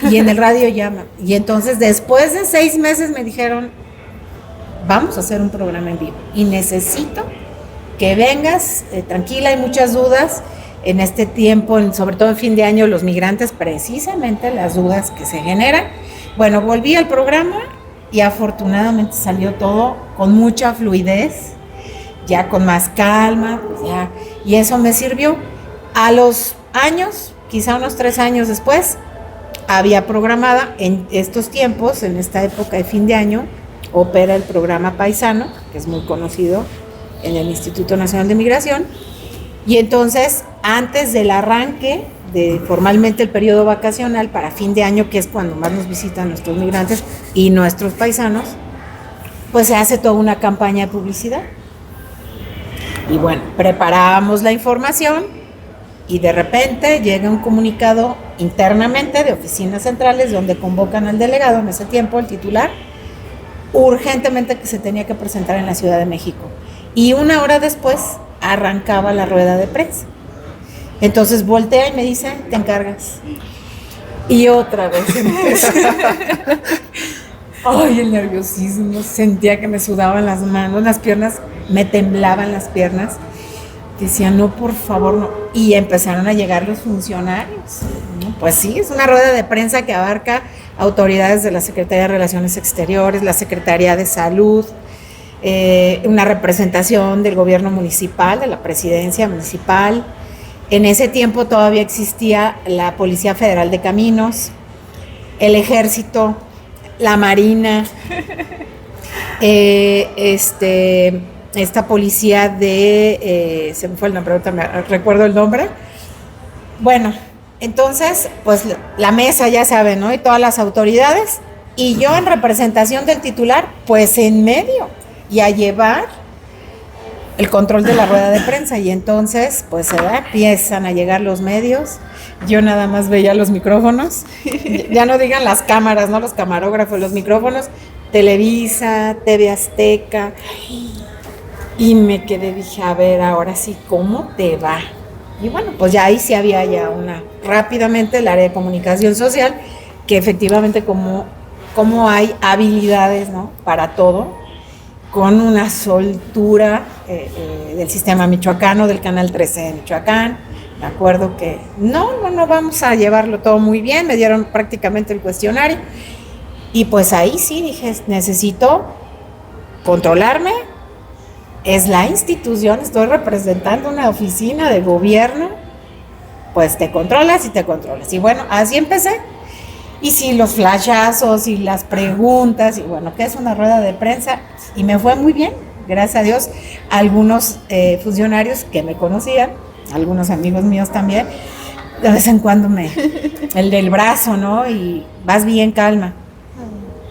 Y en el radio llama. Y entonces, después de 6 meses me dijeron, vamos a hacer un programa en vivo. Y necesito que vengas, tranquila, hay muchas dudas en este tiempo, sobre todo en fin de año, los migrantes, precisamente las dudas que se generan. Bueno, volví al programa y afortunadamente salió todo con mucha fluidez, ya con más calma, pues ya, y eso me sirvió. A los años, quizá unos 3 años después, había programada en estos tiempos, en esta época de fin de año, opera el programa Paisano, que es muy conocido en el Instituto Nacional de Migración, y entonces, antes del arranque de formalmente el periodo vacacional para fin de año, que es cuando más nos visitan nuestros migrantes y nuestros paisanos, pues se hace toda una campaña de publicidad Y bueno, preparábamos la información y de repente llega un comunicado internamente de oficinas centrales donde convocan al delegado, en ese tiempo el titular, urgentemente que se tenía que presentar en la Ciudad de México. Y una hora después arrancaba la rueda de prensa. Entonces voltea y me dice, te encargas. Y otra vez ay, el nerviosismo, sentía que me sudaban las manos, las piernas, me temblaban las piernas. Decía, no, por favor, no. Y empezaron a llegar los funcionarios. ¿No? Pues sí, es una rueda de prensa que abarca autoridades de la Secretaría de Relaciones Exteriores, la Secretaría de Salud, una representación del gobierno municipal, de la presidencia municipal. En ese tiempo todavía existía la Policía Federal de Caminos, el Ejército, la Marina, esta policía de, se me fue el nombre, ahorita me recuerdo el nombre. Bueno, entonces, pues la mesa ya saben, ¿no? Y todas las autoridades, y yo en representación del titular, pues en medio, y a llevar el control de la rueda de prensa. Y entonces, pues empiezan a llegar los medios. Yo nada más veía los micrófonos, ya no digan las cámaras, ¿no? Los camarógrafos, los micrófonos, Televisa, TV Azteca. Y me quedé, dije, a ver, ahora sí, ¿cómo te va? Y bueno, pues ya ahí sí había ya rápidamente el área de comunicación social, que efectivamente como hay habilidades, ¿no? Para todo, con una soltura del sistema michoacano, del Canal 13 de Michoacán. Me acuerdo que no, vamos a llevarlo todo muy bien, me dieron prácticamente el cuestionario. Y pues ahí sí dije, necesito controlarme. Es la institución, estoy representando una oficina de gobierno, pues te controlas y te controlas. Y bueno, así empecé. Y sí, los flashazos y las preguntas, y bueno, ¿qué es una rueda de prensa? Y me fue muy bien, gracias a Dios. Algunos funcionarios que me conocían, algunos amigos míos también, de vez en cuando el del brazo, ¿no? Y vas bien, calma.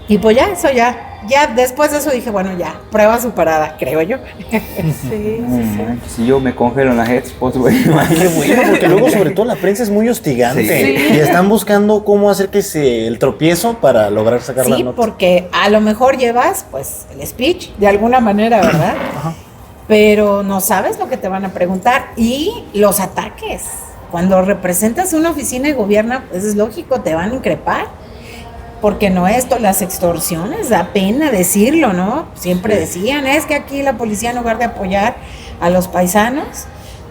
Y pues ya, eso ya después de eso dije, bueno, ya, prueba superada, creo yo. Si yo me congelo en las headspots, güey. Qué bueno, porque luego sobre todo la prensa es muy hostigante. Sí. Y están buscando cómo hacer que el tropiezo para lograr sacar la nota. Sí, porque a lo mejor llevas, pues, el speech, de alguna manera, ¿verdad? Ajá. Pero no sabes lo que te van a preguntar. Y los ataques. Cuando representas una oficina de gobierno, pues es lógico, te van a increpar. Porque no esto, las extorsiones, da pena decirlo, ¿no? Siempre decían, es que aquí la policía en lugar de apoyar a los paisanos,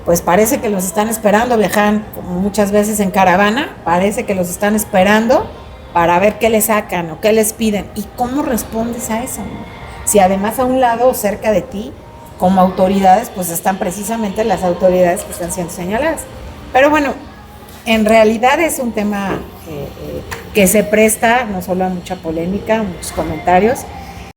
pues parece que los están esperando, viajan como muchas veces en caravana, parece que los están esperando para ver qué les sacan o qué les piden. ¿Y cómo respondes a eso, no? Si además a un lado o cerca de ti, como autoridades, pues están precisamente las autoridades que están siendo señaladas. Pero bueno, en realidad es un tema que se presta no solo a mucha polémica, a muchos comentarios,